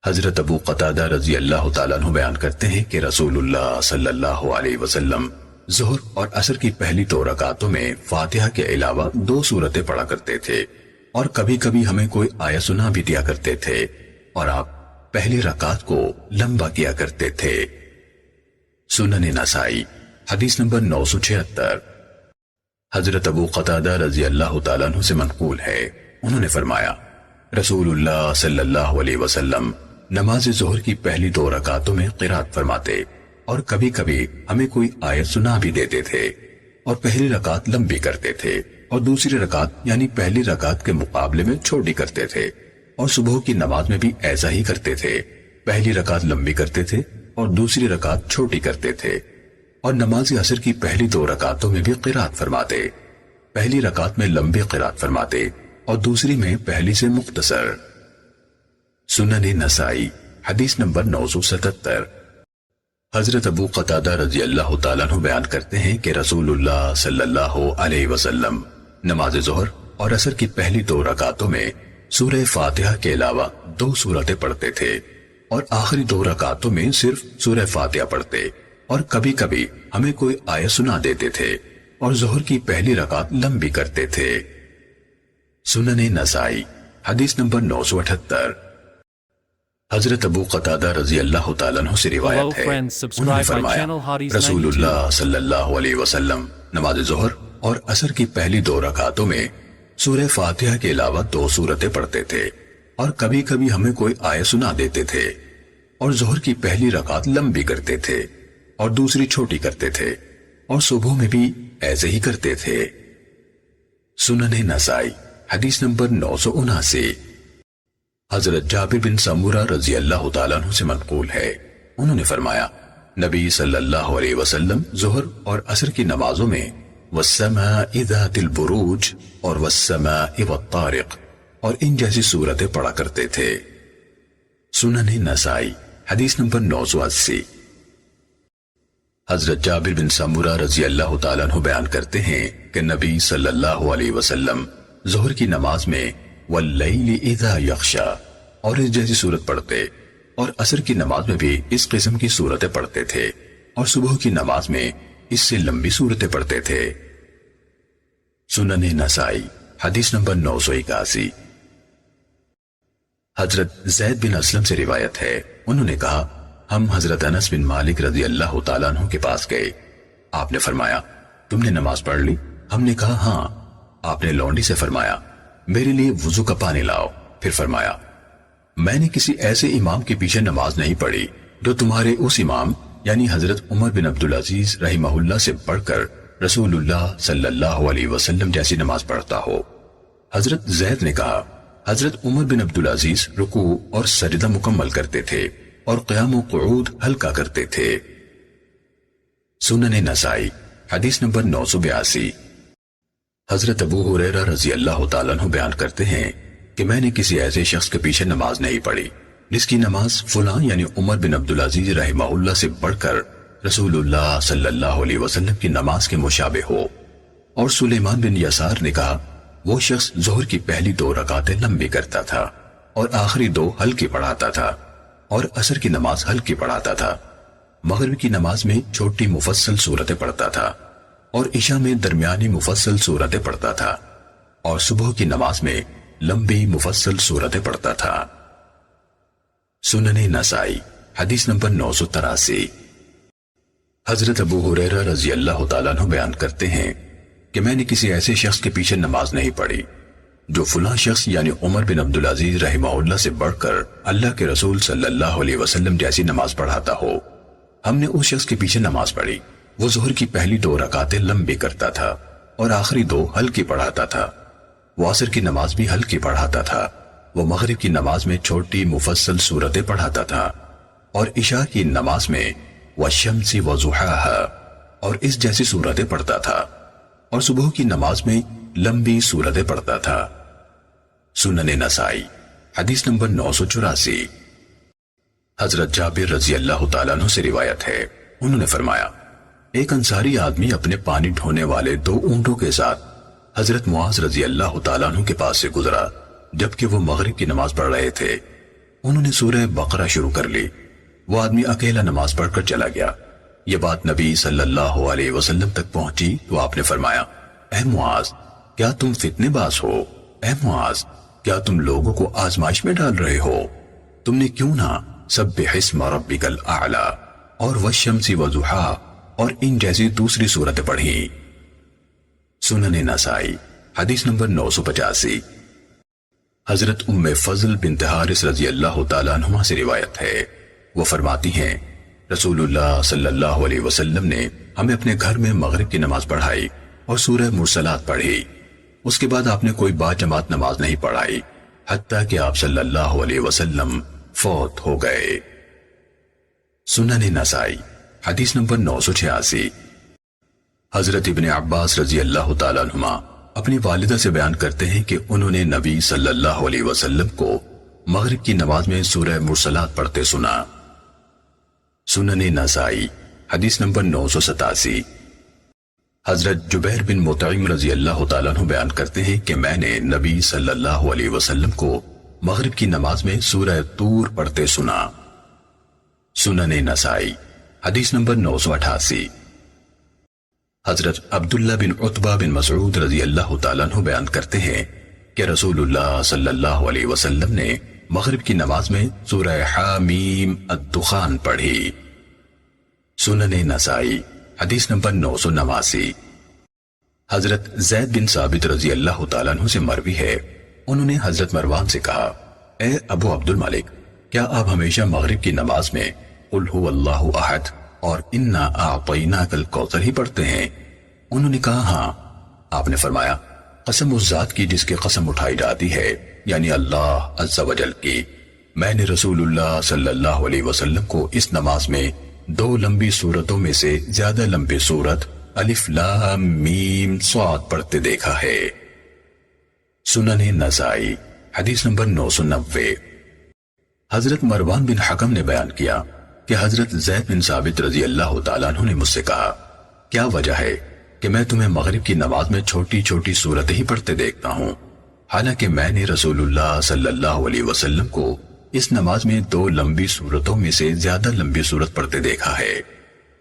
حضرت ابو قتادہ رضی اللہ تعالیٰ عنہ بیان کرتے ہیں کہ رسول اللہ صلی اللہ علیہ وسلم ظہر اور عصر کی پہلی 2 رکعتوں میں فاتحہ کے علاوہ 2 سورتیں پڑھا کرتے تھے، اور کبھی کبھی ہمیں کوئی آیت سنا بھی دیا کرتے تھے، اور آپ پہلی رکعت کو لمبا کیا کرتے تھے۔ سنن نسائی حدیث نمبر 976۔ حضرت ابو قتادہ رضی اللہ تعالیٰ عنہ سے منقول ہے، انہوں نے فرمایا رسول اللہ صلی اللہ علیہ وسلم نماز ظہر کی پہلی 2 رکعتوں میں قرات فرماتے اور کبھی کبھی ہمیں کوئی آیت سنا بھی دیتے تھے، اور پہلی رکعت لمبی کرتے تھے اور دوسری رکعت یعنی پہلی رکعت کے مقابلے میں چھوٹی کرتے تھے، اور صبح کی نماز میں بھی ایسا ہی کرتے تھے، پہلی رکعت لمبی کرتے تھے اور دوسری رکعت چھوٹی کرتے تھے، اور نماز عصر کی پہلی 2 رکعتوں میں بھی قرات فرماتے، پہلی رکعت میں لمبی قرات فرماتے اور دوسری میں پہلی سے مختصر۔ سنن نسائی حدیث نمبر 977۔ حضرت ابو قتادہ رضی اللہ تعالیٰ عنہ بیان کرتے ہیں کہ رسول اللہ صلی اللہ علیہ وسلم نماز ظہر اور عصر کی پہلی 2 رکعتوں میں سورہ فاتحہ کے علاوہ 2 سورتیں پڑھتے تھے، اور آخری 2 رکعتوں میں صرف سورہ فاتحہ پڑھتے، اور کبھی کبھی ہمیں کوئی آیت سنا دیتے تھے، اور ظہر کی پہلی رکعت لمبی کرتے تھے۔ سنن نسائی حدیث نمبر 978۔ حضرت ابو قتادہ رضی اللہ تعالیٰ عنہ سے روایت ہے، انہوں نے فرمایا رسول اللہ صلی اللہ علیہ وسلم نماز ظہر اور عصر کی پہلی 2 رکعتوں میں سورہ فاتحہ کے علاوہ 2 سورتیں پڑھتے تھے، اور کبھی کبھی ہمیں کوئی آیت سنا دیتے تھے، اور ظہر کی پہلی رکعت لمبی کرتے تھے اور دوسری چھوٹی کرتے تھے، اور صبح میں بھی ایسے ہی کرتے تھے۔ سنن نسائی حدیث نمبر 979۔ حضرت جابر بن سمورہ رضی اللہ تعالیٰ عنہ سے منقول ہے، انہوں نے فرمایا نبی صلی اللہ علیہ وسلم ظہر اور عصر کی نمازوں میں والسماء ذات البروج اور والسماء والطارق اور ان جیسی صورتیں پڑھا کرتے تھے۔ سنن نسائی حدیث نمبر 980۔ حضرت جابر بن سمورہ رضی اللہ تعالیٰ عنہ بیان کرتے ہیں کہ نبی صلی اللہ علیہ وسلم ظہر کی نماز میں واللیل اذا یغشا اور اس جیسی صورت پڑھتے، اور عصر کی نماز میں بھی اس قسم کی صورتیں پڑھتے تھے، اور صبح کی نماز میں اس سے لمبی صورتیں پڑھتے تھے۔ سنن نسائی حدیث نمبر 981۔ حضرت زید بن اسلم سے روایت ہے، انہوں نے کہا ہم حضرت انس بن مالک رضی اللہ تعالیٰ عنہ کے پاس گئے، آپ نے فرمایا تم نے نماز پڑھ لی؟ ہم نے کہا ہاں۔ آپ نے لونڈی سے فرمایا میرے لیے وضو کا پانی لاؤ، پھر فرمایا میں نے کسی ایسے امام کے پیچھے نماز نہیں پڑھی جو تمہارے اس امام یعنی حضرت عمر بن عبدالعزیز رحمہ اللہ سے بڑھ کر رسول اللہ صلی اللہ علیہ وسلم جیسی نماز پڑھتا ہو۔ حضرت زید نے کہا حضرت عمر بن عبدالعزیز رکوع اور سجدہ مکمل کرتے تھے اور قیام و قعود ہلکا کرتے تھے۔ سنن نسائی حدیث نمبر 982۔ حضرت ابو ہریرہ رضی اللہ تعالیٰ عنہ بیان کرتے ہیں کہ میں نے کسی ایسے شخص کے پیچھے نماز نہیں پڑھی جس کی نماز فلاں یعنی عمر بن عبدالعزیز رحمہ اللہ سے بڑھ کر رسول اللہ صلی اللہ علیہ وسلم کی نماز کے مشابہ ہو۔ اور سلیمان بن یسار نے کہا وہ شخص ظہر کی پہلی 2 رکعتیں لمبی کرتا تھا اور آخری 2 ہلکی پڑھاتا تھا، اور عصر کی نماز ہلکی پڑھاتا تھا، مغرب کی نماز میں چھوٹی مفصل صورتیں پڑھتا تھا، اور عشاء میں درمیانی مفصل صورتیں پڑھتا تھا، اور صبح کی نماز میں لمبی مفصل صورتیں پڑھتا تھا۔ سنن نسائی حدیث نمبر 983۔ حضرت ابو ہریرہ رضی اللہ تعالیٰ عنہ بیان کرتے ہیں کہ میں نے کسی ایسے شخص کے پیچھے نماز نہیں پڑھی جو فلاں شخص یعنی عمر بن عبدالعزیز رحمہ اللہ سے بڑھ کر اللہ کے رسول صلی اللہ علیہ وسلم جیسی نماز پڑھاتا ہو۔ ہم نے اس شخص کے پیچھے نماز پڑھی، وہ ظہر کی پہلی 2 رکعتیں لمبی کرتا تھا اور آخری 2 ہلکی پڑھاتا تھا، وہ عصر کی نماز بھی ہلکی پڑھاتا تھا، وہ مغرب کی نماز میں چھوٹی مفصل صورتیں پڑھاتا تھا، اور عشاء کی نماز میں والشمس وضحاها اور اس جیسی صورتیں پڑھتا تھا، اور صبح کی نماز میں لمبی صورتیں پڑھتا تھا۔ سنن نسائی حدیث نمبر 984۔ حضرت جابر رضی اللہ تعالیٰ عنہ سے روایت ہے، انہوں نے فرمایا ایک انصاری آدمی اپنے پانی ڈھونے والے 2 اونٹوں کے ساتھ حضرت معاذ رضی اللہ تعالیٰ عنہ کے پاس سے گزرا جبکہ وہ مغرب کی نماز پڑھ رہے تھے۔ انہوں نے سورہ بقرہ شروع کر لی، وہ آدمی اکیلا نماز پڑھ کر چلا گیا۔ یہ بات نبی صلی اللہ علیہ وسلم تک پہنچی تو آپ نے فرمایا اے معاذ کیا تم فتنے باز ہو؟ اے معاذ کیا تم لوگوں کو آزمائش میں ڈال رہے ہو؟ تم نے کیوں نہ سبح اسم ربک الاعلی اور والشمس وضحاها اور ان جیسی دوسری صورتیں پڑھی؟ سنن نسائی حدیث نمبر 985۔ حضرت ام فضل بنت حارث رضی اللہ تعالیٰ عنہ سے روایت ہے، وہ فرماتی ہیں رسول اللہ صلی اللہ علیہ وسلم نے ہمیں اپنے گھر میں مغرب کی نماز پڑھائی اور سورہ مرسلات پڑھی۔ اس کے بعد آپ نے کوئی با جماعت نماز نہیں پڑھائی حتیٰ کہ آپ صلی اللہ علیہ وسلم فوت ہو گئے۔ سنن نسائی حدیث نمبر 986۔ حضرت ابن عباس رضی اللہ تعالیٰ عنہما اپنی والدہ سے بیان کرتے ہیں کہ انہوں نے نبی صلی اللہ علیہ وسلم کو مغرب کی نماز میں سورہ مرسلات پڑھتے سنا۔ سنن نسائی حدیث نمبر 987۔ حضرت جبیر بن مطعم رضی اللہ تعالیٰ عنہ بیان کرتے ہیں کہ میں نے نبی صلی اللہ علیہ وسلم کو مغرب کی نماز میں سورہ طور پڑھتے سنا۔ سنن نسائی حدیث نمبر 988۔ حضرت عبداللہ بن عتبہ بن مسعود رضی اللہ تعالیٰ عنہ بیان کرتے ہیں کہ رسول اللہ صلی اللہ علیہ وسلم نے مغرب کی نماز میں سورہ حامیم الدخان پڑھی۔ سنن نسائی حدیث نمبر 989۔ حضرت زید بن ثابت رضی اللہ تعالیٰ عنہ سے مروی ہے، انہوں نے حضرت مروان سے کہا اے ابو عبد الملک، کیا آپ ہمیشہ مغرب کی نماز میں قل هو اللہ احد اور انا اعطیناک الکوثر ہی پڑھتے ہیں؟ انہوں نے کہا ہاں۔ آپ نے فرمایا قسم اس ذات کی جس کی قسم اٹھائی جاتی ہے، یعنی اللہ عز و جل کی، میں نے رسول اللہ صلی اللہ علیہ وسلم کو اس نماز میں 2 لمبی سورتوں میں سے زیادہ لمبی سورت الف لام میم صاد پڑھتے دیکھا ہے۔ سنن نسائی حدیث نمبر 990۔ حضرت مروان بن حکم نے بیان کیا کہ حضرت زید بن ثابت رضی اللہ تعالیٰ عنہ نے مجھ سے کہا کیا وجہ ہے کہ میں تمہیں مغرب کی نماز میں چھوٹی چھوٹی سورتیں ہی پڑھتے دیکھتا ہوں، حالانکہ میں نے رسول اللہ صلی اللہ علیہ وسلم کو اس نماز میں 2 لمبی سورتوں میں سے زیادہ لمبی سورت پڑھتے دیکھا ہے۔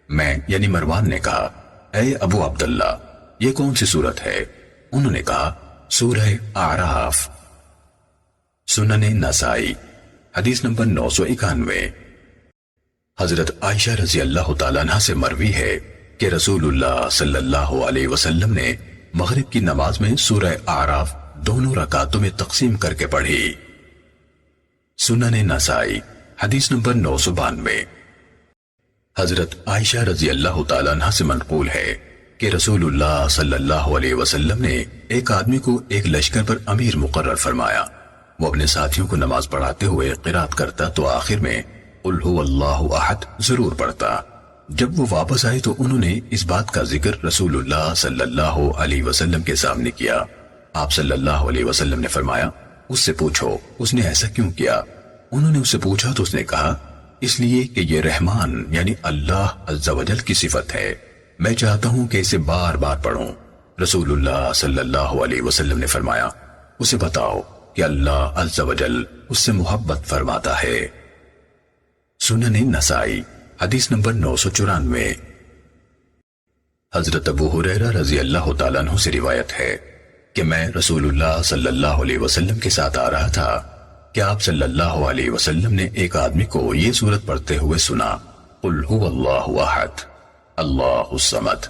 میں یعنی مروان نے کہا اے ابو عبداللہ، یہ کون سی سورت ہے؟ انہوں نے کہا سورہ اعراف۔ سنن نسائی حدیث نمبر 991۔ حضرت عائشہ رضی اللہ تعالیٰ عنہ سے مروی ہے کہ رسول اللہ صلی اللہ علیہ وسلم نے مغرب کی نماز میں سورہ اعراف دونوں رکعتوں میں تقسیم کر کے پڑھی۔ سنن نسائی حدیث نمبر 992۔ حضرت عائشہ رضی اللہ تعالیٰ عنہ سے منقول ہے کہ رسول اللہ صلی اللہ علیہ وسلم نے ایک آدمی کو ایک لشکر پر امیر مقرر فرمایا، وہ اپنے ساتھیوں کو نماز پڑھاتے ہوئے قرات کرتا تو آخر میں قل هو اللہ احد ضرور پڑھتا۔ جب وہ واپس آئے تو انہوں نے اس بات کا ذکر رسول اللہ صلی اللہ علیہ وسلم کے سامنے کیا۔ آپ صلی اللہ علیہ وسلم نے فرمایا اس سے پوچھو اس نے ایسا کیوں کیا؟ انہوں نے اس سے پوچھا تو اس نے کہا اس لیے کہ یہ رحمان یعنی اللہ عز و جل کی صفت ہے، میں چاہتا ہوں کہ اسے بار بار پڑھوں۔ رسول اللہ صلی اللہ علیہ وسلم نے فرمایا اسے بتاؤ کہ اللہ عز و جل اس سے محبت فرماتا ہے۔ سنن نسائی حدیث نمبر 994۔ حضرت ابو ہریرہ رضی اللہ تعالیٰ عنہ سے روایت ہے کہ میں رسول اللہ صلی اللہ علیہ وسلم کے ساتھ آ رہا تھا کہ آپ صلی اللہ علیہ وسلم نے ایک آدمی کو یہ سورت پڑھتے ہوئے سنا قل هو اللہ احد اللہ الصمد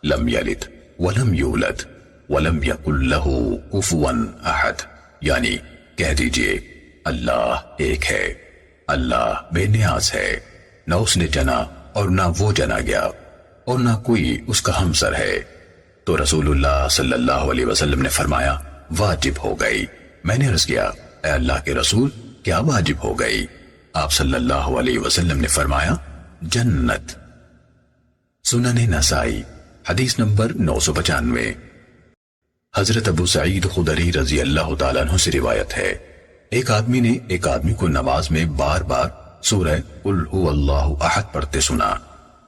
لم یلد ولم یولد ولم یکن له کفوا احد، یعنی کہہ دیجئے اللہ ایک ہے، اللہ بے نیاز ہے، نہ اس نے جنا اور نہ وہ جنا گیا اور نہ کوئی اس کا ہمسر ہے۔ تو رسول اللہ صلی اللہ علیہ وسلم نے فرمایا واجب ہو گئی۔ میں نے عرض کیا اے اللہ کے رسول کیا واجب ہو گئی؟ آپ صلی اللہ علیہ وسلم نے فرمایا جنت۔ سنن نسائی حدیث نمبر 995۔ حضرت ابو سعید خدری رضی اللہ تعالیٰ عنہ سے روایت ہے ایک آدمی نے ایک آدمی کو نماز میں بار بار سورہ قل هو اللہ احد پڑھتے سنا۔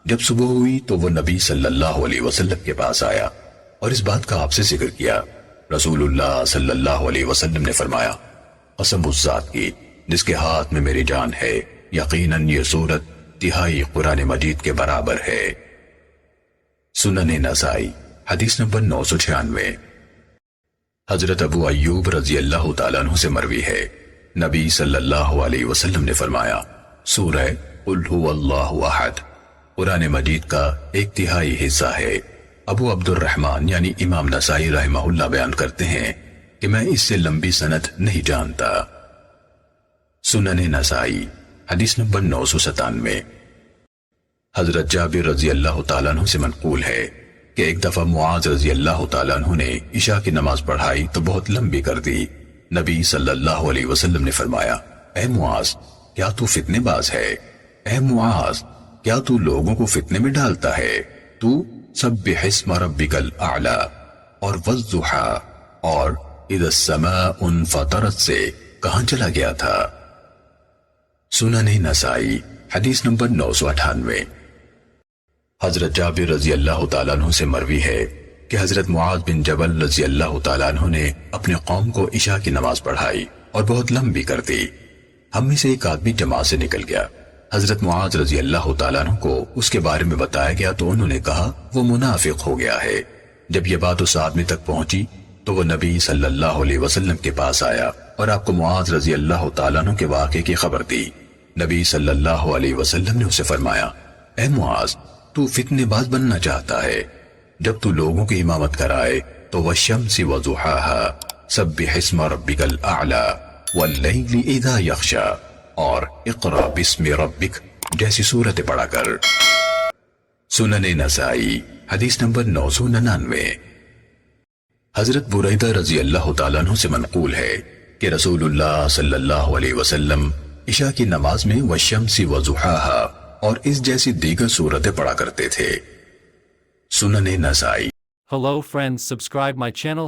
جب صبح ہوئی تو وہ نبی صلی اللہ علیہ وسلم کے پاس آیا اور اس بات کا آپ سے ذکر کیا۔ رسول اللہ صلی اللہ علیہ وسلم نے فرمایا قسم اس ذات کی جس کے ہاتھ میں میری جان ہے، یقیناً یہ سورت 3 قرآن مجید کے برابر ہے۔ سنن نسائی حدیث نمبر 996۔ حضرت ابو ایوب رضی اللہ تعالیٰ عنہ سے مروی ہے نبی صلی اللہ علیہ وسلم نے فرمایا سورہ قل هو اللہ احد قرآن مجید کا 1/3 حصہ ہے، ابو عبد الرحمن یعنی امام نسائی رحمہ اللہ بیان کرتے ہیں کہ میں اس سے لمبی سند نہیں جانتا۔ سنن نسائی حدیث نمبر 997۔ حضرت جابر رضی اللہ تعالیٰ عنہ سے منقول ہے کہ ایک دفعہ معاذ رضی اللہ تعالیٰ عنہ نے عشاء کی نماز پڑھائی تو بہت لمبی کر دی۔ نبی صلی اللہ علیہ وسلم نے فرمایا، اے معاذ کیا تو فتنے باز ہے؟ اے معاذ کیا تو لوگوں کو فتنے میں ڈالتا ہے؟ تو سبح اسم ربک الاعلی اور والضحی اور اذا السماء انفطرت سے کہاں چلا گیا تھا؟ سنن نسائی حدیث نمبر 998۔ حضرت جابر رضی اللہ تعالیٰ عنہ سے مروی ہے کہ حضرت معاذ بن جبل رضی اللہ تعالیٰ عنہ نے اپنے قوم کو عشاء کی نماز پڑھائی اور بہت لمبی کر دی۔ ہم میں سے ایک آدمی جماعت سے نکل گیا۔ حضرت معاذ رضی اللہ تعالیٰ عنہ کو اس کے بارے میں بتایا گیا تو انہوں نے کہا وہ منافق ہو گیا ہے۔ جب یہ بات اس آدمی تک پہنچی تو وہ نبی صلی اللہ علیہ وسلم کے پاس آیا اور آپ کو معاذ رضی اللہ تعالیٰ عنہ کے واقعے کی خبر دی۔ نبی صلی اللہ علیہ وسلم نے اسے فرمایا، اے معاذ تو فتنے باز بننا چاہتا ہے؟ جب تو لوگوں کی امامت کرائے تو والشمس وضحاها سبح اسم ربک الاعلی واللیل اذا یغشی اور اقرأ باسم ربک جیسی صورتیں پڑھا کر۔ سنن نسائی حدیث نمبر 999۔ حضرت بریدہ رضی اللہ تعالیٰ عنہ سے منقول ہے کہ رسول اللہ صلی اللہ علیہ وسلم عشاء کی نماز میں والشمس وضحاها اور اس جیسی دیگر صورتیں پڑھا کرتے تھے۔ سنن نسائی۔ Hello friends, subscribe my channel.